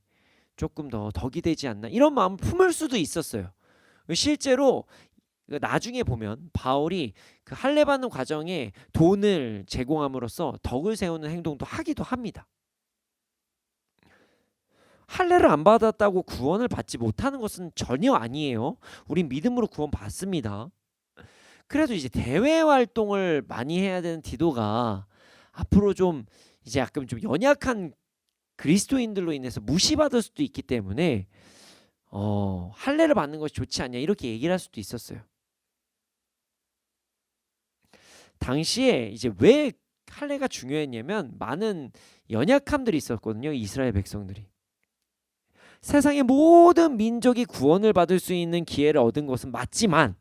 조금 더 덕이 되지 않나, 이런 마음을 품을 수도 있었어요. 실제로 나중에 보면 바울이 그 할례 받는 과정에 돈을 제공함으로써 덕을 세우는 행동도 하기도 합니다. 할례를 안 받았다고 구원을 받지 못하는 것은 전혀 아니에요. 우린 믿음으로 구원 받습니다. 그래도 이제 대외 활동을 많이 해야 되는 디도가 앞으로 좀 이제 약간 좀 연약한 그리스도인들로 인해서 무시받을 수도 있기 때문에 할례를 받는 것이 좋지 않냐, 이렇게 얘기를 할 수도 있었어요. 당시에 이제 왜 할례가 중요했냐면 많은 연약함들이 있었거든요. 이스라엘 백성들이. 세상의 모든 민족이 구원을 받을 수 있는 기회를 얻은 것은 맞지만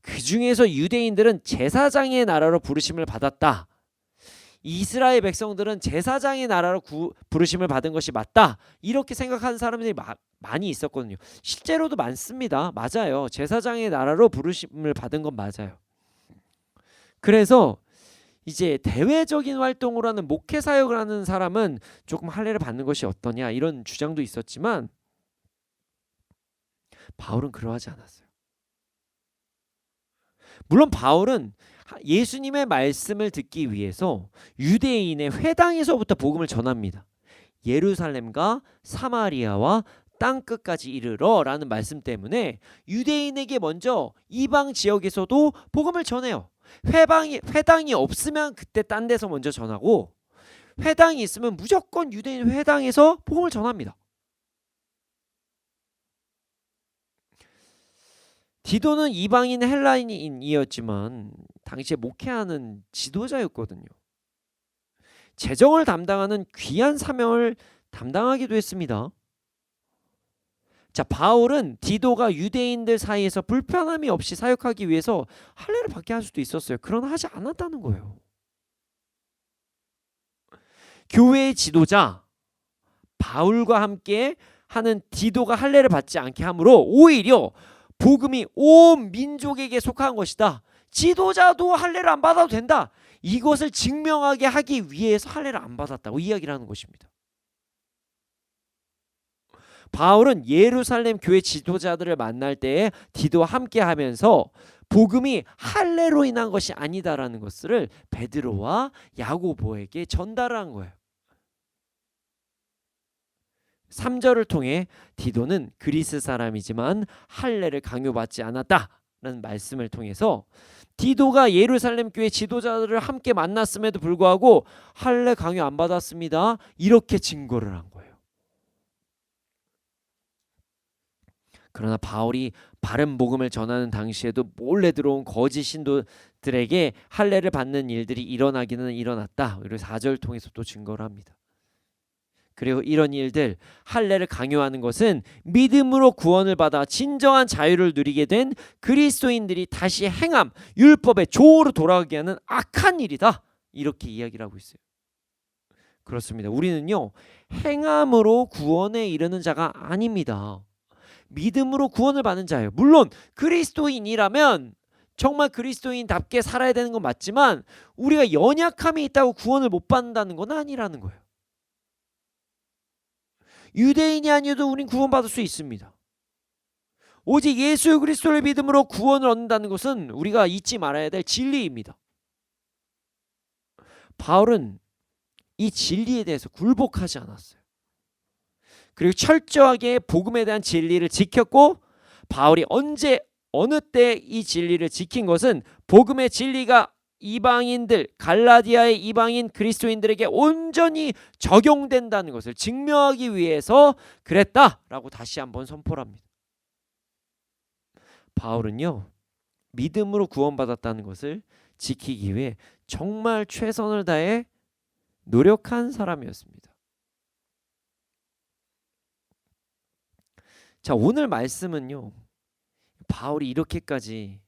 그 중에서 유대인들은 제사장의 나라로 부르심을 받았다. 이스라엘 백성들은 제사장의 나라로 부르심을 받은 것이 맞다. 이렇게 생각하는 사람들이 많이 있었거든요. 실제로도 많습니다. 맞아요. 제사장의 나라로 부르심을 받은 건 맞아요. 그래서 이제 대외적인 활동으로 하는 목회 사역을 하는 사람은 조금 할례를 받는 것이 어떠냐, 이런 주장도 있었지만 바울은 그러하지 않았어요. 물론 바울은 예수님의 말씀을 듣기 위해서 유대인의 회당에서부터 복음을 전합니다. 예루살렘과 사마리아와 땅끝까지 이르러 라는 말씀 때문에 유대인에게 먼저 이방 지역에서도 복음을 전해요. 회당이 없으면 그때 딴 데서 먼저 전하고, 회당이 있으면 무조건 유대인 회당에서 복음을 전합니다. 디도는 이방인 헬라인이었지만 당시에 목회하는 지도자였거든요. 재정을 담당하는 귀한 사명을 담당하기도 했습니다. 자, 바울은 디도가 유대인들 사이에서 불편함이 없이 사역하기 위해서 할례를 받게 할 수도 있었어요. 그러나 하지 않았다는 거예요. 교회의 지도자 바울과 함께 하는 디도가 할례를 받지 않게 함으로 오히려 복음이 온 민족에게 속한 것이다. 지도자도 할례를 안 받아도 된다. 이것을 증명하게 하기 위해서 할례를 안 받았다고 이야기를 하는 것입니다. 바울은 예루살렘 교회 지도자들을 만날 때에 디도와 함께 하면서 복음이 할례로 인한 것이 아니다라는 것을 베드로와 야고보에게 전달한 거예요. 3절을 통해 디도는 그리스 사람이지만 할례를 강요받지 않았다라는 말씀을 통해서 디도가 예루살렘 교회 지도자들을 함께 만났음에도 불구하고 할례 강요 안 받았습니다, 이렇게 증거를 한 거예요. 그러나 바울이 바른 복음을 전하는 당시에도 몰래 들어온 거짓 신도들에게 할례를 받는 일들이 일어나기는 일어났다. 그리고 4절 통해서 또 증거를 합니다. 그리고 이런 일들, 할례를 강요하는 것은 믿음으로 구원을 받아 진정한 자유를 누리게 된 그리스도인들이 다시 행함, 율법의 조로 돌아가게 하는 악한 일이다. 이렇게 이야기를 하고 있어요. 그렇습니다. 우리는요, 행함으로 구원에 이르는 자가 아닙니다. 믿음으로 구원을 받는 자예요. 물론 그리스도인이라면 정말 그리스도인답게 살아야 되는 건 맞지만 우리가 연약함이 있다고 구원을 못 받는다는 건 아니라는 거예요. 유대인이 아니어도 우린 구원받을 수 있습니다. 오직 예수 그리스도를 믿음으로 구원을 얻는다는 것은 우리가 잊지 말아야 될 진리입니다. 바울은 이 진리에 대해서 굴복하지 않았어요. 그리고 철저하게 복음에 대한 진리를 지켰고, 바울이 언제 어느 때 이 진리를 지킨 것은 복음의 진리가 이방인들, 갈라디아의 이방인 그리스도인들에게 온전히 적용된다는 것을 증명하기 위해서 그랬다라고 다시 한번 선포를 합니다. 바울은요, 믿음으로 구원받았다는 것을 지키기 위해 정말 최선을 다해 노력한 사람이었습니다. 자, 오늘 말씀은요, 바울이 이렇게까지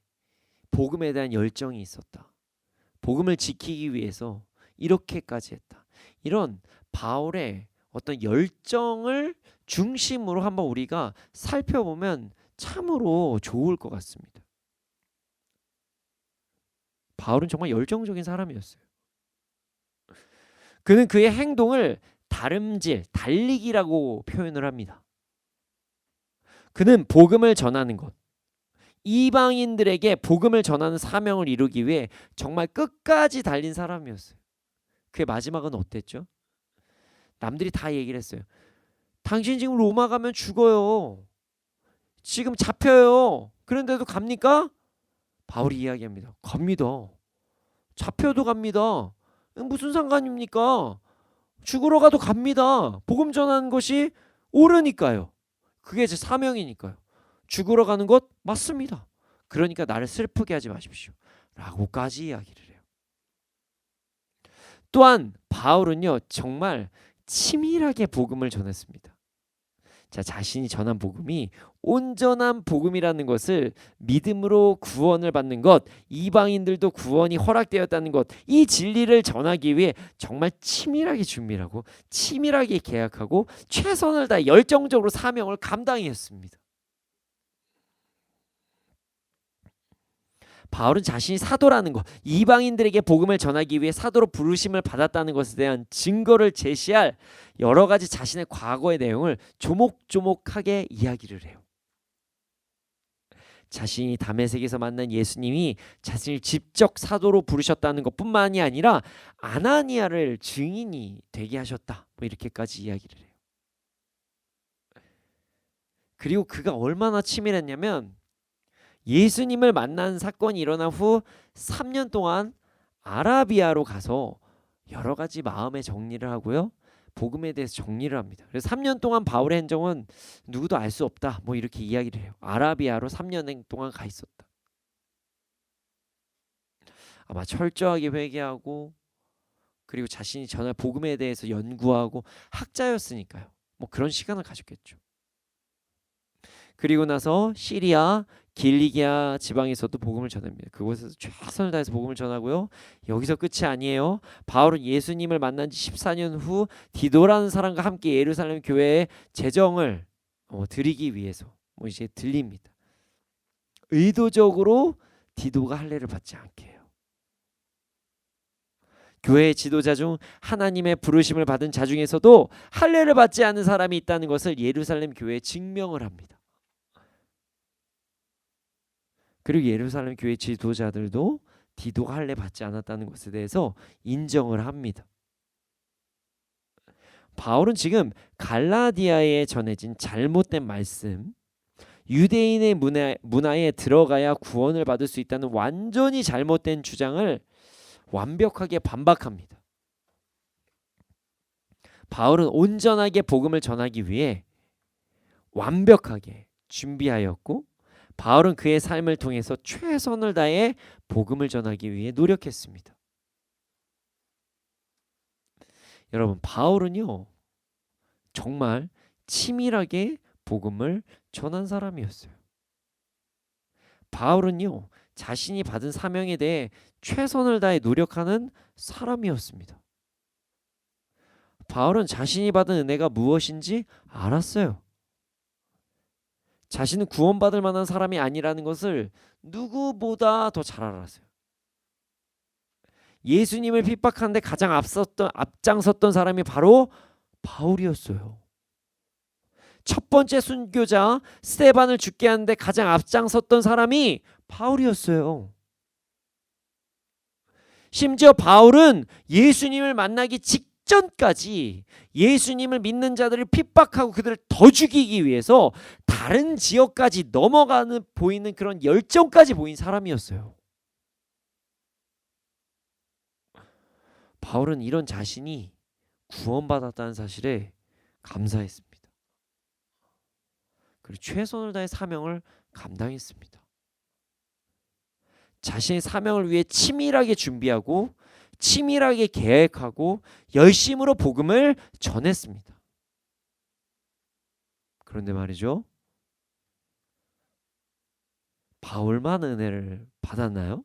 복음에 대한 열정이 있었다, 복음을 지키기 위해서 이렇게까지 했다, 이런 바울의 어떤 열정을 중심으로 한번 우리가 살펴보면 참으로 좋을 것 같습니다. 바울은 정말 열정적인 사람이었어요. 그는 그의 행동을 다름질, 달리기라고 표현을 합니다. 그는 복음을 전하는 것, 이방인들에게 복음을 전하는 사명을 이루기 위해 정말 끝까지 달린 사람이었어요. 그의 마지막은 어땠죠? 남들이 다 얘기를 했어요. 당신 지금 로마 가면 죽어요. 지금 잡혀요. 그런데도 갑니까? 바울이 이야기합니다. 갑니다. 잡혀도 갑니다. 무슨 상관입니까? 죽으러 가도 갑니다. 복음 전하는 것이 옳으니까요. 그게 제 사명이니까요. 죽으러 가는 것 맞습니다. 그러니까 나를 슬프게 하지 마십시오. 라고까지 이야기를 해요. 또한 바울은요, 정말 치밀하게 복음을 전했습니다. 자, 자신이 전한 복음이 온전한 복음이라는 것을, 믿음으로 구원을 받는 것, 이방인들도 구원이 허락되었다는 것, 이 진리를 전하기 위해 정말 치밀하게 준비하고 치밀하게 계약하고 최선을 다해 열정적으로 사명을 감당했습니다. 바울은 자신이 사도라는 것, 이방인들에게 복음을 전하기 위해 사도로 부르심을 받았다는 것에 대한 증거를 제시할 여러 가지 자신의 과거의 내용을 조목조목하게 이야기를 해요. 자신이 다메섹에서 만난 예수님이 자신을 직접 사도로 부르셨다는 것뿐만이 아니라 아나니아를 증인이 되게 하셨다, 뭐 이렇게까지 이야기를 해요. 그리고 그가 얼마나 치밀했냐면, 예수님을 만난 사건이 일어난 후 3년 동안 아라비아로 가서 여러 가지 마음의 정리를 하고요, 복음에 대해서 정리를 합니다. 그래서 3년 동안 바울의 행적은 누구도 알 수 없다, 뭐 이렇게 이야기를 해요. 아라비아로 3년 동안 가 있었다. 아마 철저하게 회개하고, 그리고 자신이 전할 복음에 대해서 연구하고, 학자였으니까요, 뭐 그런 시간을 가졌겠죠. 그리고 나서 시리아, 길리기아 지방에서도 복음을 전합니다. 그곳에서 최선을 다해서 복음을 전하고요. 여기서 끝이 아니에요. 바울은 예수님을 만난 지 14년 후 디도라는 사람과 함께 예루살렘 교회에 재정을 드리기 위해서 이제 들립니다. 의도적으로 디도가 할례를 받지 않게 해요. 교회의 지도자 중 하나님의 부르심을 받은 자 중에서도 할례를 받지 않은 사람이 있다는 것을 예루살렘 교회에 증명을 합니다. 그리고 예루살렘 교회 지도자들도 디도가 할례 받지 않았다는 것에 대해서 인정을 합니다. 바울은 지금 갈라디아에 전해진 잘못된 말씀, 유대인의 문화에 들어가야 구원을 받을 수 있다는 완전히 잘못된 주장을 완벽하게 반박합니다. 바울은 온전하게 복음을 전하기 위해 완벽하게 준비하였고, 바울은 그의 삶을 통해서 최선을 다해 복음을 전하기 위해 노력했습니다. 여러분, 바울은요, 정말 치밀하게 복음을 전한 사람이었어요. 바울은요, 자신이 받은 사명에 대해 최선을 다해 노력하는 사람이었습니다. 바울은 자신이 받은 은혜가 무엇인지 알았어요. 자신은 구원받을 만한 사람이 아니라는 것을 누구보다 더 잘 알았어요. 예수님을 핍박하는데 가장 앞장섰던 사람이 바로 바울이었어요. 첫 번째 순교자 스데반을 죽게 하는데 가장 앞장섰던 사람이 바울이었어요. 심지어 바울은 예수님을 만나기 직전까지 예수님을 믿는 자들을 핍박하고 그들을 더 죽이기 위해서 다른 지역까지 넘어가는 보이는 그런 열정까지 보인 사람이었어요. 바울은 이런 자신이 구원받았다는 사실에 감사했습니다. 그리고 최선을 다해 사명을 감당했습니다. 자신의 사명을 위해 치밀하게 준비하고 치밀하게 계획하고 열심으로 복음을 전했습니다. 그런데 말이죠, 바울만 은혜를 받았나요?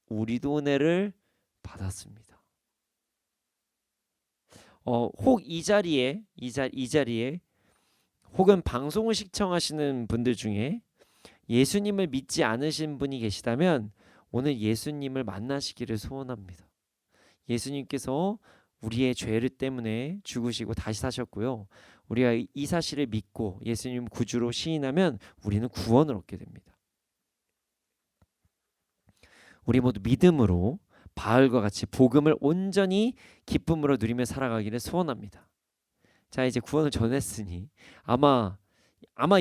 우리도 은혜를 받았습니다. 혹 이 자리에 혹은 방송을 시청하시는 분들 중에 예수님을 믿지 않으신 분이 계시다면 오늘 예수님을 만나시기를 소원합니다. 예수님께서 우리의 죄를 때문에 죽으시고 다시 사셨고요. 우리가 이 사실을 믿고 예수님 구주로 시인하면 우리는 구원을 얻게 됩니다. 우리 모두 믿음으로 바울과 같이 복음을 온전히 기쁨으로 누리며 살아가기를 소원합니다. 자, 이제 구원을 전했으니 아마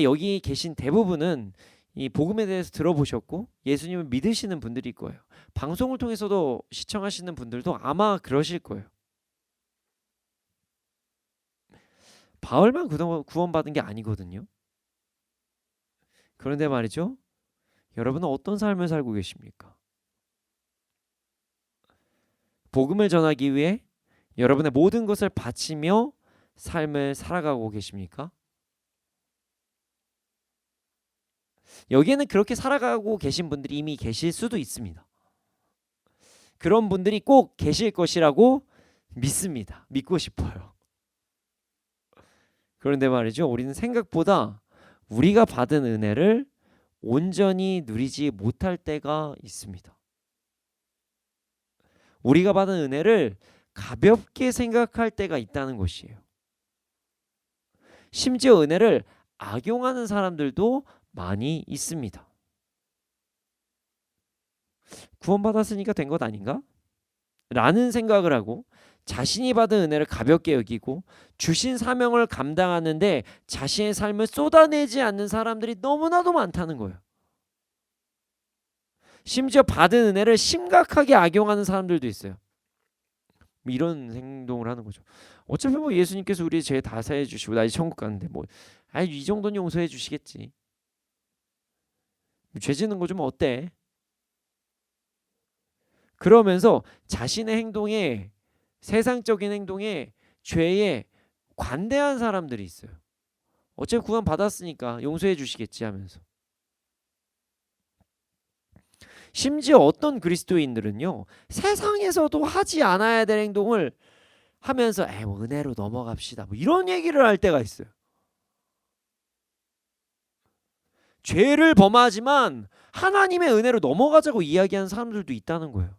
여기 계신 대부분은 이 복음에 대해서 들어보셨고 예수님을 믿으시는 분들일 거예요. 방송을 통해서도 시청하시는 분들도 아마 그러실 거예요. 바울만 구원받은 게 아니거든요. 그런데 말이죠, 여러분은 어떤 삶을 살고 계십니까? 복음을 전하기 위해 여러분의 모든 것을 바치며 삶을 살아가고 계십니까? 여기에는 그렇게 살아가고 계신 분들이 이미 계실 수도 있습니다. 그런 분들이 꼭 계실 것이라고 믿습니다. 믿고 싶어요. 그런데 말이죠, 우리는 생각보다 우리가 받은 은혜를 온전히 누리지 못할 때가 있습니다. 우리가 받은 은혜를 가볍게 생각할 때가 있다는 것이에요. 심지어 은혜를 악용하는 사람들도 많이 있습니다. 구원받았으니까 된 것 아닌가? 라는 생각을 하고 자신이 받은 은혜를 가볍게 여기고 주신 사명을 감당하는데 자신의 삶을 쏟아내지 않는 사람들이 너무나도 많다는 거예요. 심지어 받은 은혜를 심각하게 악용하는 사람들도 있어요. 이런 행동을 하는 거죠. 어차피 뭐 예수님께서 우리 죄 다 사해 주시고 나 이제 천국 가는데 뭐 이 정도는 용서해 주시겠지. 죄 짓는 거 좀 어때? 그러면서 자신의 행동에, 세상적인 행동에, 죄에 관대한 사람들이 있어요. 어차피 구원 받았으니까 용서해 주시겠지 하면서. 심지어 어떤 그리스도인들은요, 세상에서도 하지 않아야 될 행동을 하면서 뭐 은혜로 넘어갑시다 뭐 이런 얘기를 할 때가 있어요. 죄를 범하지만 하나님의 은혜로 넘어가자고 이야기하는 사람들도 있다는 거예요.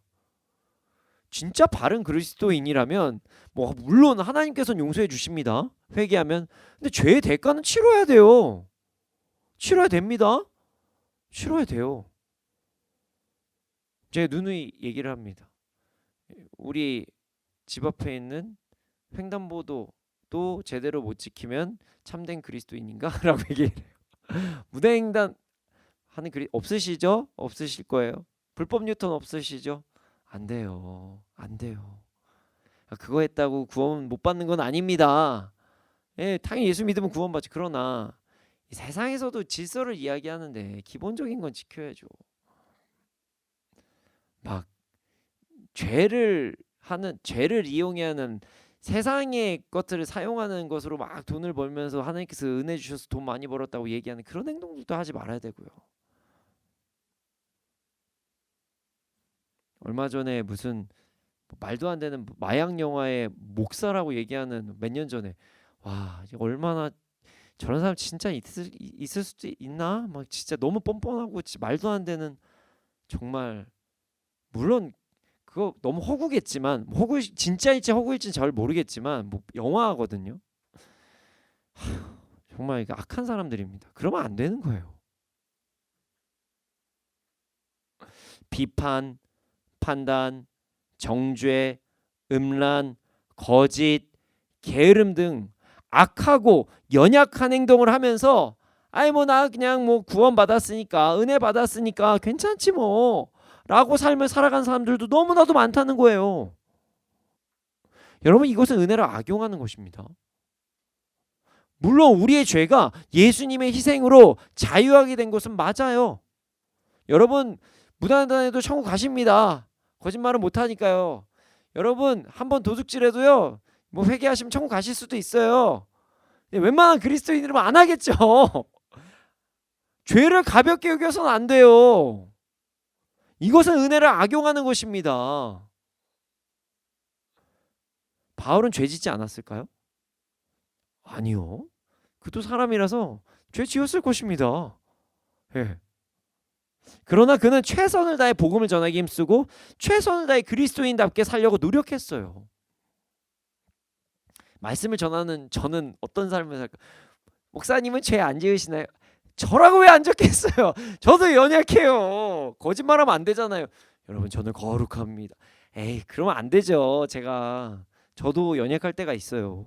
진짜 바른 그리스도인이라면 뭐 물론 하나님께서는 용서해 주십니다. 회개하면. 근데 죄의 대가는 치러야 돼요. 치러야 됩니다. 치러야 돼요. 제 누누이 얘기를 합니다. 우리 집 앞에 있는 횡단보도도 제대로 못 지키면 참된 그리스도인인가? 라고 얘기해요. 무단횡단 하는 없으시죠? 없으실 거예요. 불법 유턴 없으시죠? 안 돼요. 안 돼요. 그거 했다고 구원 못 받는 건 아닙니다. 예, 당연히 예수 믿으면 구원받지. 그러나 세상에서도 질서를 이야기하는데 기본적인 건 지켜야죠. 막 죄를 이용하는 세상의 것들을 사용하는 것으로 막 돈을 벌면서 하나님께서 은혜 주셔서 돈 많이 벌었다고 얘기하는 그런 행동들도 하지 말아야 되고요. 얼마 전에 무슨 말도 안 되는 마약 영화의 목사라고 얘기하는 몇 년 전에 와 이게 얼마나 저런 사람 진짜 있을 수도 있나? 막 진짜 너무 뻔뻔하고 말도 안 되는 정말 물론 그거 너무 허구겠지만 허구 진짜일지 허구일지는 잘 모르겠지만 뭐 영화거든요. 정말 이게 악한 사람들입니다. 그러면 안 되는 거예요. 비판, 판단, 정죄, 음란, 거짓, 게으름 등 악하고 연약한 행동을 하면서 아이 뭐 나 그냥 뭐 구원 받았으니까 은혜 받았으니까 괜찮지 뭐 라고 삶을 살아간 사람들도 너무나도 많다는 거예요. 여러분 이것은 은혜를 악용하는 것입니다. 물론 우리의 죄가 예수님의 희생으로 자유하게 된 것은 맞아요. 여러분 무단횡단해도 천국 가십니다. 거짓말은 못하니까요. 여러분 한번 도둑질해도요 뭐 회개하시면 천국 가실 수도 있어요. 웬만한 그리스도인들은 안 하겠죠. 죄를 가볍게 여겨서는 안 돼요. 이것은 은혜를 악용하는 것입니다. 바울은 죄 짓지 않았을까요? 아니요. 그도 사람이라서 죄 지었을 것입니다. 예. 그러나 그는 최선을 다해 복음을 전하기 힘쓰고 최선을 다해 그리스도인답게 살려고 노력했어요. 말씀을 전하는 저는 어떤 삶을 살까? 목사님은 죄 안 지으시나요? 저라고 왜 안 적겠어요? 저도 연약해요. 거짓말하면 안 되잖아요. 여러분 저는 거룩합니다. 에이 그러면 안 되죠. 저도 연약할 때가 있어요.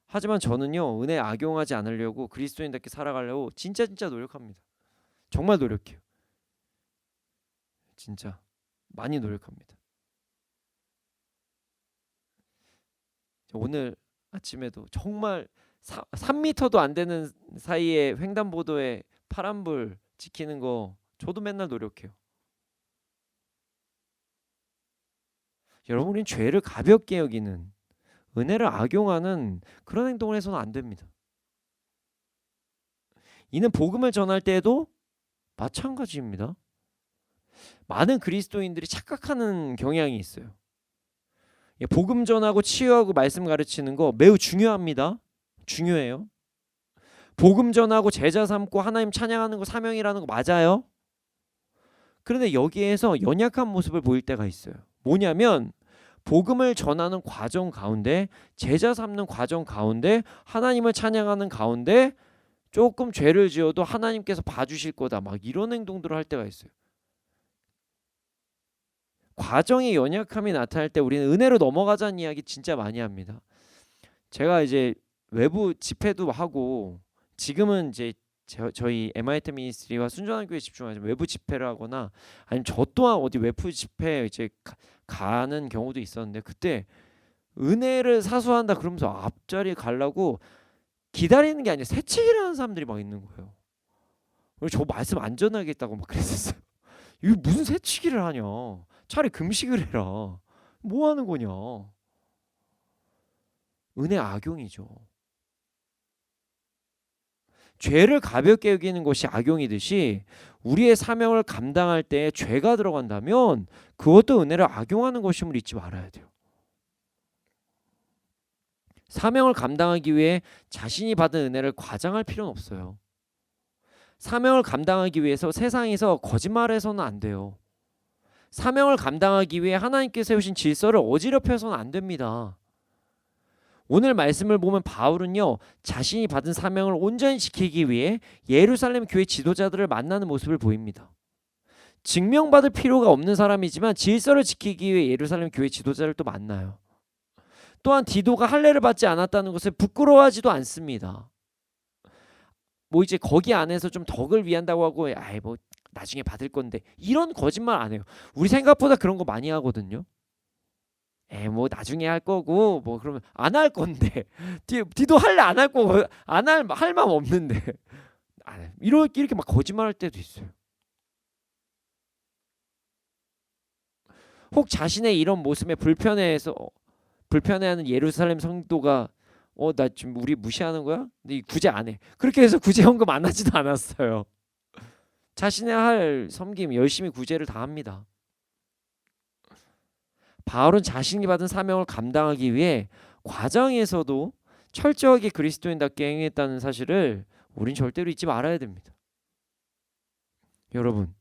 하지만 저는요 은혜 악용하지 않으려고 그리스도인답게 살아가려고 진짜 노력합니다. 정말 노력해요. 진짜 많이 노력합니다. 오늘 아침에도 정말 3m도 안 되는 사이에 횡단보도에 파란불 지키는 거 저도 맨날 노력해요. 여러분 우리는 죄를 가볍게 여기는 은혜를 악용하는 그런 행동을 해서는 안 됩니다. 이는 복음을 전할 때에도 마찬가지입니다. 많은 그리스도인들이 착각하는 경향이 있어요. 복음 전하고 치유하고 말씀 가르치는 거 매우 중요합니다. 중요해요. 복음 전하고 제자 삼고 하나님 찬양하는 거 사명이라는 거 맞아요. 그런데 여기에서 연약한 모습을 보일 때가 있어요. 뭐냐면 복음을 전하는 과정 가운데 제자 삼는 과정 가운데 하나님을 찬양하는 가운데 조금 죄를 지어도 하나님께서 봐주실 거다 막 이런 행동들을 할 때가 있어요. 과정의 연약함이 나타날 때 우리는 은혜로 넘어가자는 이야기 진짜 많이 합니다. 제가 이제 외부 집회도 하고 지금은 이제 저희 MIT 미니스트리와 순전한 교회 집중하지 외부 집회를 하거나 아니면 저 또한 어디 외부 집회 이제 가는 경우도 있었는데 그때 은혜를 사수한다 그러면서 앞자리에 가려고 기다리는 게 아니라 새치기를 하는 사람들이 막 있는 거예요. 그리고 저 말씀 안 전하겠다고 막 그랬었어요. 이거 무슨 새치기를 하냐? 차라리 금식을 해라. 뭐 하는 거냐? 은혜 악용이죠. 죄를 가볍게 여기는 것이 악용이듯이 우리의 사명을 감당할 때 죄가 들어간다면 그것도 은혜를 악용하는 것임을 잊지 말아야 돼요. 사명을 감당하기 위해 자신이 받은 은혜를 과장할 필요는 없어요. 사명을 감당하기 위해서 세상에서 거짓말해서는 안 돼요. 사명을 감당하기 위해 하나님께서 세우신 질서를 어지럽혀서는 안 됩니다. 오늘 말씀을 보면 바울은요 자신이 받은 사명을 온전히 지키기 위해 예루살렘 교회 지도자들을 만나는 모습을 보입니다. 증명받을 필요가 없는 사람이지만 질서를 지키기 위해 예루살렘 교회 지도자를 또 만나요. 또한 디도가 할례를 받지 않았다는 것을 부끄러워하지도 않습니다. 뭐 이제 거기 안에서 좀 덕을 위한다고 하고 아이 뭐 나중에 받을 건데 이런 거짓말 안 해요. 우리 생각보다 그런 거 많이 하거든요. 뭐 나중에 할 거고 뭐 그러면 안 할 건데 디도 할래 안 할 거고 안 할 마음 없는데 이렇게 막 거짓말할 때도 있어요. 혹 자신의 이런 모습에 불편해해서 불편해하는 예루살렘 성도가 나 지금 우리 무시하는 거야? 근데 구제 안 해. 그렇게 해서 구제 헌금 안 하지도 않았어요. 자신의 할 섬김 열심히 구제를 다 합니다. 바울은 자신이 받은 사명을 감당하기 위해 과정에서도 철저하게 그리스도인답게 행했다는 사실을 우린 절대로 잊지 말아야 됩니다. 여러분,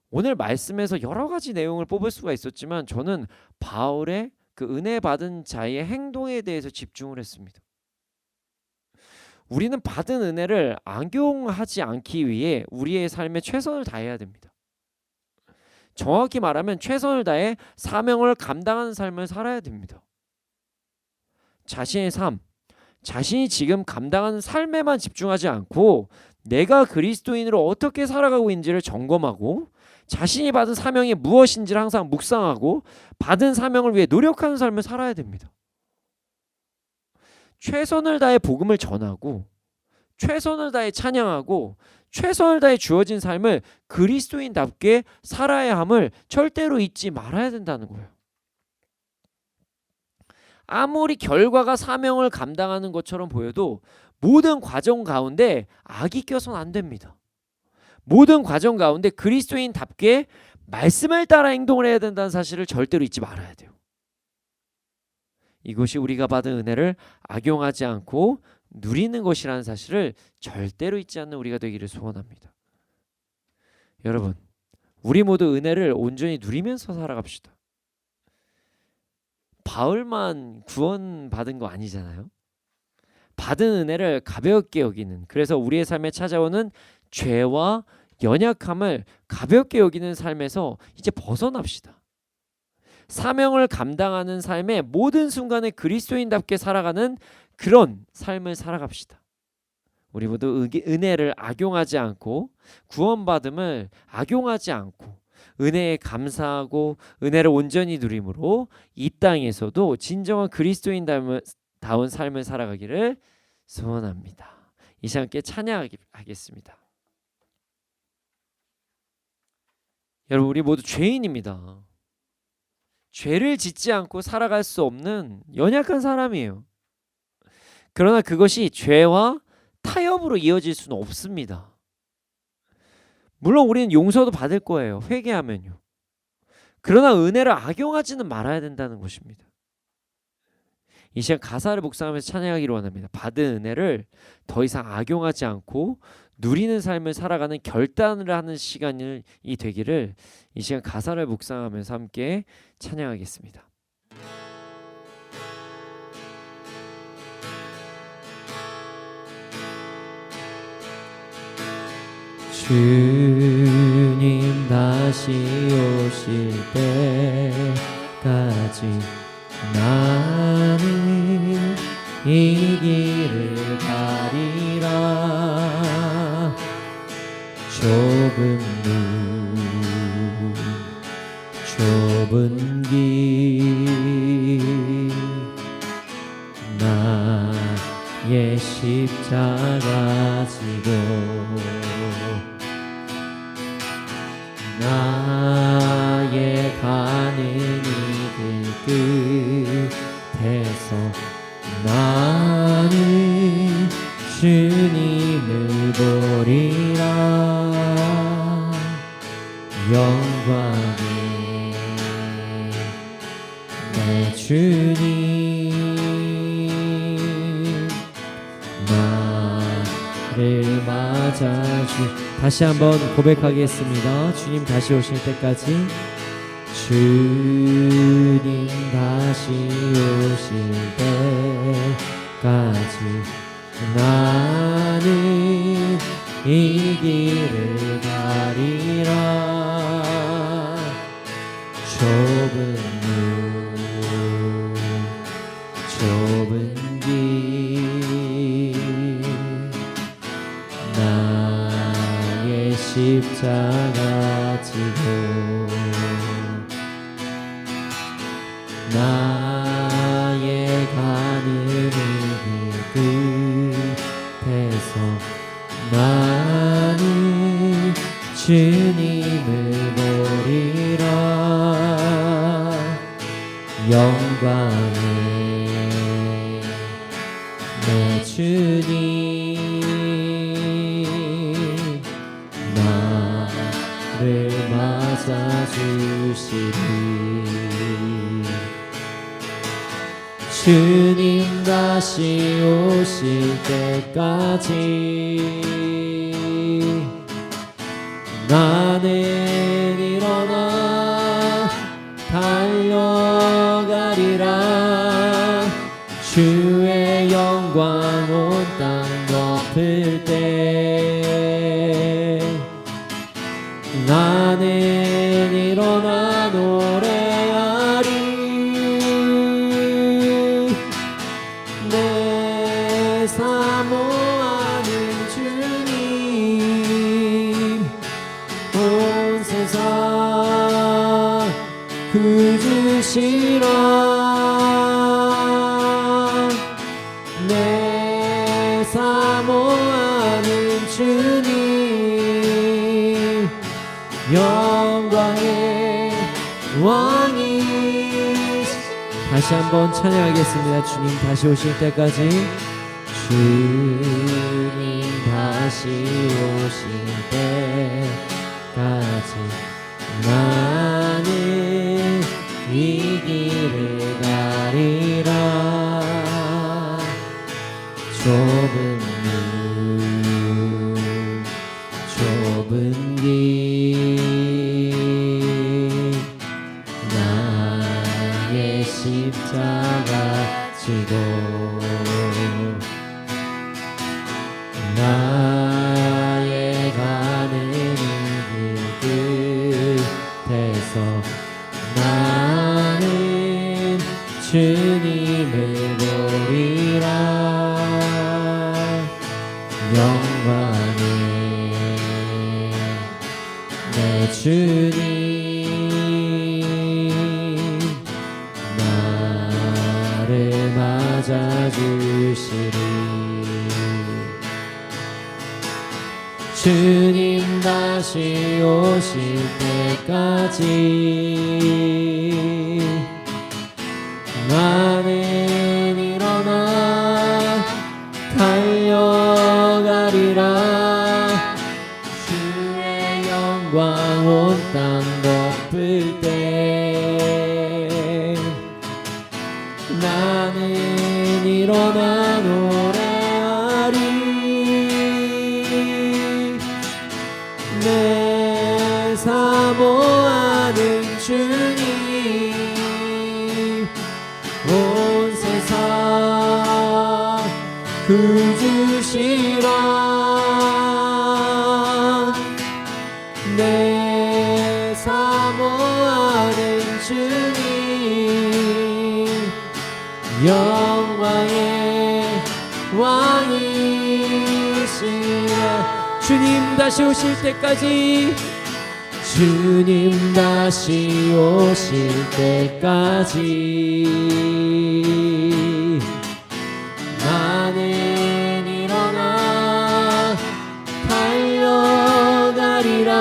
오늘 말씀에서 여러 가지 내용을 뽑을 수가 있었지만 저는 바울의 그 은혜 받은 자의 행동에 대해서 집중을 했습니다. 우리는 받은 은혜를 악용하지 않기 위해 우리의 삶에 최선을 다해야 됩니다. 정확히 말하면 최선을 다해 사명을 감당하는 삶을 살아야 됩니다. 자신의 삶, 자신이 지금 감당하는 삶에만 집중하지 않고 내가 그리스도인으로 어떻게 살아가고 있는지를 점검하고 자신이 받은 사명이 무엇인지를 항상 묵상하고 받은 사명을 위해 노력하는 삶을 살아야 됩니다. 최선을 다해 복음을 전하고 최선을 다해 찬양하고 최선을 다해 주어진 삶을 그리스도인답게 살아야 함을 절대로 잊지 말아야 된다는 거예요. 아무리 결과가 사명을 감당하는 것처럼 보여도 모든 과정 가운데 악이 껴서는 안 됩니다. 모든 과정 가운데 그리스도인답게 말씀을 따라 행동을 해야 된다는 사실을 절대로 잊지 말아야 돼요. 이것이 우리가 받은 은혜를 악용하지 않고 누리는 것이라는 사실을 절대로 잊지 않는 우리가 되기를 소원합니다. 여러분, 우리 모두 은혜를 온전히 누리면서 살아갑시다. 바울만 구원받은 거 아니잖아요. 받은 은혜를 가볍게 여기는, 그래서 우리의 삶에 찾아오는 죄와 연약함을 가볍게 여기는 삶에서 이제 벗어납시다. 사명을 감당하는 삶의 모든 순간에 그리스도인답게 살아가는 그런 삶을 살아갑시다. 우리 모두 은혜를 악용하지 않고 구원받음을 악용하지 않고 은혜에 감사하고 은혜를 온전히 누림으로 이 땅에서도 진정한 그리스도인다운 삶을 살아가기를 소원합니다. 이 시간 함께 찬양하겠습니다. 여러분, 우리 모두 죄인입니다. 죄를 짓지 않고 살아갈 수 없는 연약한 사람이에요. 그러나 그것이 죄와 타협으로 이어질 수는 없습니다. 물론 우리는 용서도 받을 거예요. 회개하면요. 그러나 은혜를 악용하지는 말아야 된다는 것입니다. 이 시간 가사를 묵상하면서 찬양하기를 원합니다. 받은 은혜를 더 이상 악용하지 않고 누리는 삶을 살아가는 결단을 하는 시간이 되기를 이 시간 가사를 묵상하면서 함께 찬양하겠습니다. 주님 다시 오실 때까지 나는 이 길을 가리라. 좁은 길 나의 십자가 지고 나의 가는 이 길 끝에서 나는 주님을 보리라. 영광의 내 주님 나를 맞아주. 다시 한번 고백하겠습니다. 주님 다시 오실 때까지, 주님 다시 오실 때까지 나는 이 길을 가리라. 좁은 길 나의 십자가 지고 나의 가는 길 끝에서 나는 주님을 보리라. 영광에 내 주님 나를 맞아주시리. 주님 다시 오실 때까지 나는 일어나 달려가리라. 주의 영광 온 땅 덮을 때 나는 일어나 노래하리. 내 사모하는 주님 온 세상 구주시라. 내 사모하는 주님 영광의 왕이. 다시 한번 찬양하겠습니다. 주님 다시 오실 때까지. 주님 다시 오실 때까지 나는 이 길을 가리라. 좁은 길 나의 십자가 지고 나의 가는 길 끝에서 나는 주님을 보리라. 영광의 내 주님 나를 맞아주시리. 주님 다시 오실 때까지 나는 일어나 달려가리라. 주의 영광 온 땅 덮을 때 나는 일어나 노래하리. 내 사모하는 주님 온 세상 구주시라. 내 사모하는 주님 영광의 왕이시라. 주님 다시 오실 때까지. 주님 다시 오실 때까지 나는 일어나 달려가리라.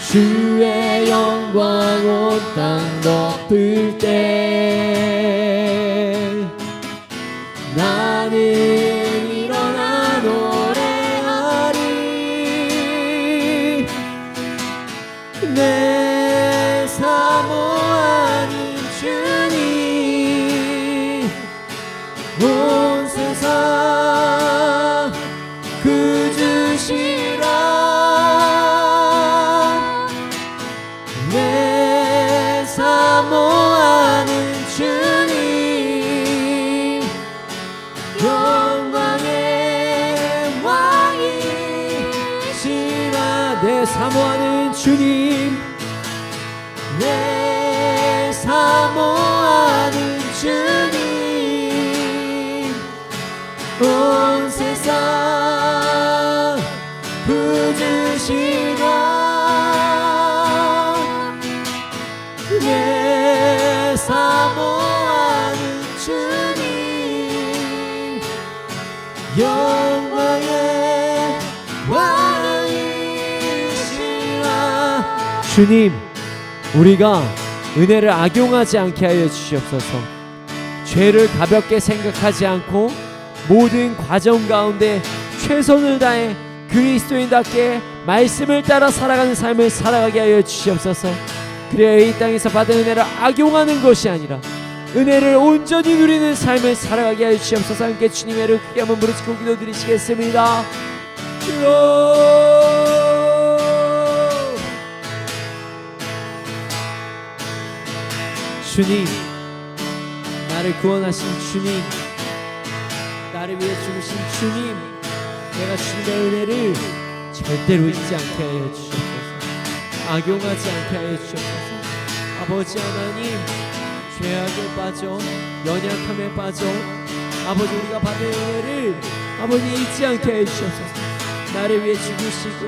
주의 영광 온 땅 덮을 때 나는 일어나 노래하리. 내 사모하는 주님 온 세상 구주시라. 내 사모하는 주님 영광의 왕이시라. 내 사모하는 주님 내 사모하는 주님 온 세상 구주시라. 내 사모하는 주님 영광의 왕이시라. 주님 우리가 은혜를 악용하지 않게 하여 주시옵소서. 죄를 가볍게 생각하지 않고 모든 과정 가운데 최선을 다해 그리스도인답게 말씀을 따라 살아가는 삶을 살아가게 하여 주시옵소서. 그래야 이 땅에서 받은 은혜를 악용하는 것이 아니라 은혜를 온전히 누리는 삶을 살아가게 하여 주시옵소서. 함께 주님의 이름을 크게 한번 부르짖고 기도드리시겠습니다. 주님, 나를 구원하신 주님, 나를 위해 죽으신 주님, 내가 주님의 은혜를 절대로 잊지 않게 하여 주시옵소서. 악용하지 않게 하여 주시옵소서. 아버지 하나님, 죄악에 빠져 연약함에 빠져 아버지 우리가 받은 은혜를 아버지 잊지 않게 하여 주시옵소서. 나를 위해 죽으시고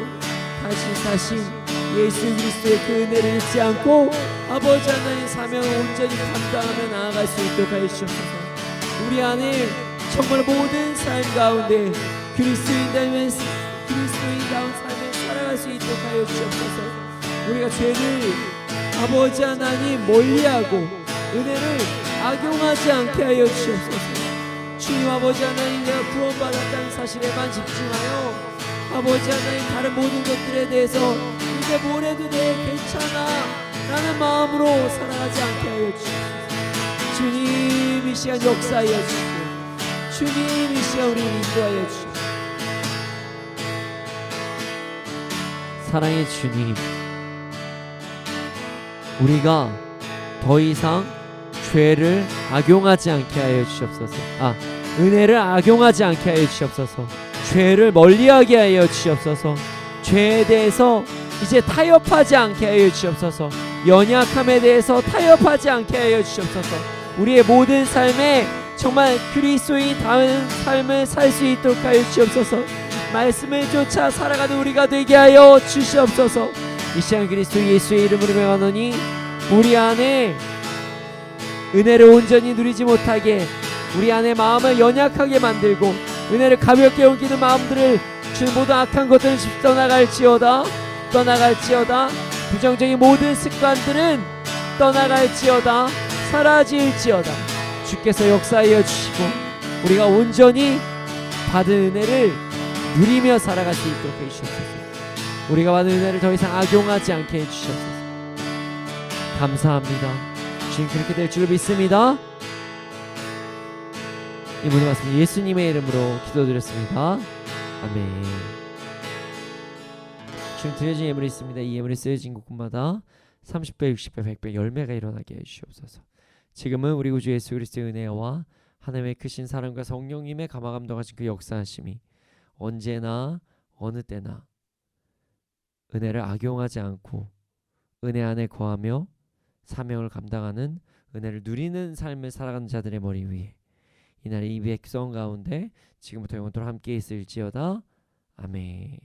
다시 사신 예수 그리스도의 그 은혜를 잊지 않고 아버지 하나님 사명을 온전히 감당하며 나아갈 수 있도록 하여 주시옵소서. 우리 안에 정말 모든 삶 가운데 그리스도인다운 삶을 살아갈 수 있도록 하여 주시옵소서. 우리가 죄를 아버지 하나님 멀리하고 은혜를 악용하지 않게 하여 주시옵소서. 주님 아버지 하나님, 내가 구원받았다는 사실에만 집중하여 아버지 하나님 다른 모든 것들에 대해서 이제 뭘 해도 돼, 괜찮아 라는 마음으로 살아가지 않게 하여 주시옵소서. 주님 이 시간 역사하여 주시고 주님 이 시간 우리를 인도하여 주시옵소서. 사랑의 주님, 우리가 더 이상 죄를 악용하지 않게 하여 주시옵소서. 은혜를 악용하지 않게 하여 주시옵소서. 죄를 멀리하게 하여 주시옵소서. 죄에 대해서 이제 타협하지 않게 하여 주시옵소서. 연약함에 대해서 타협하지 않게 하여 주시옵소서. 우리의 모든 삶에 정말 그리스도인다운 삶을 살 수 있도록 하여 주시옵소서. 말씀을 쫓아 살아가는 우리가 되게 하여 주시옵소서. 이 시간 그리스도 예수의 이름으로 명하노니 우리 안에 은혜를 온전히 누리지 못하게 우리 안에 마음을 연약하게 만들고 은혜를 가볍게 여기는 마음들을 주는 모든 악한 것들을 떠나갈지어다. 부정적인 모든 습관들은 떠나갈지어다. 사라질지어다. 주께서 역사하여 주시고 우리가 온전히 받은 은혜를 누리며 살아갈 수 있도록 해주시옵소서. 우리가 받은 은혜를 더 이상 악용하지 않게 해주시옵소서. 감사합니다. 주님, 그렇게 될 줄 믿습니다. 이 모든 말씀 예수님의 이름으로 기도드렸습니다. 아멘. 주님, 드려진 예물이 있습니다. 이 예물이 쓰여진 곳마다 30배, 60배, 100배 열매가 일어나게 해주시옵소서. 지금은 우리 구주 예수 그리스도의 은혜와 하나님의 크신 사랑과 성령님의 감화감동하신 그 역사하심이 언제나 어느 때나 은혜를 악용하지 않고 은혜 안에 거하며 사명을 감당하는 은혜를 누리는 삶을 살아가는 자들의 머리 위에 이날 이 백성 가운데 지금부터 영원토록 함께 있을지어다. 아멘.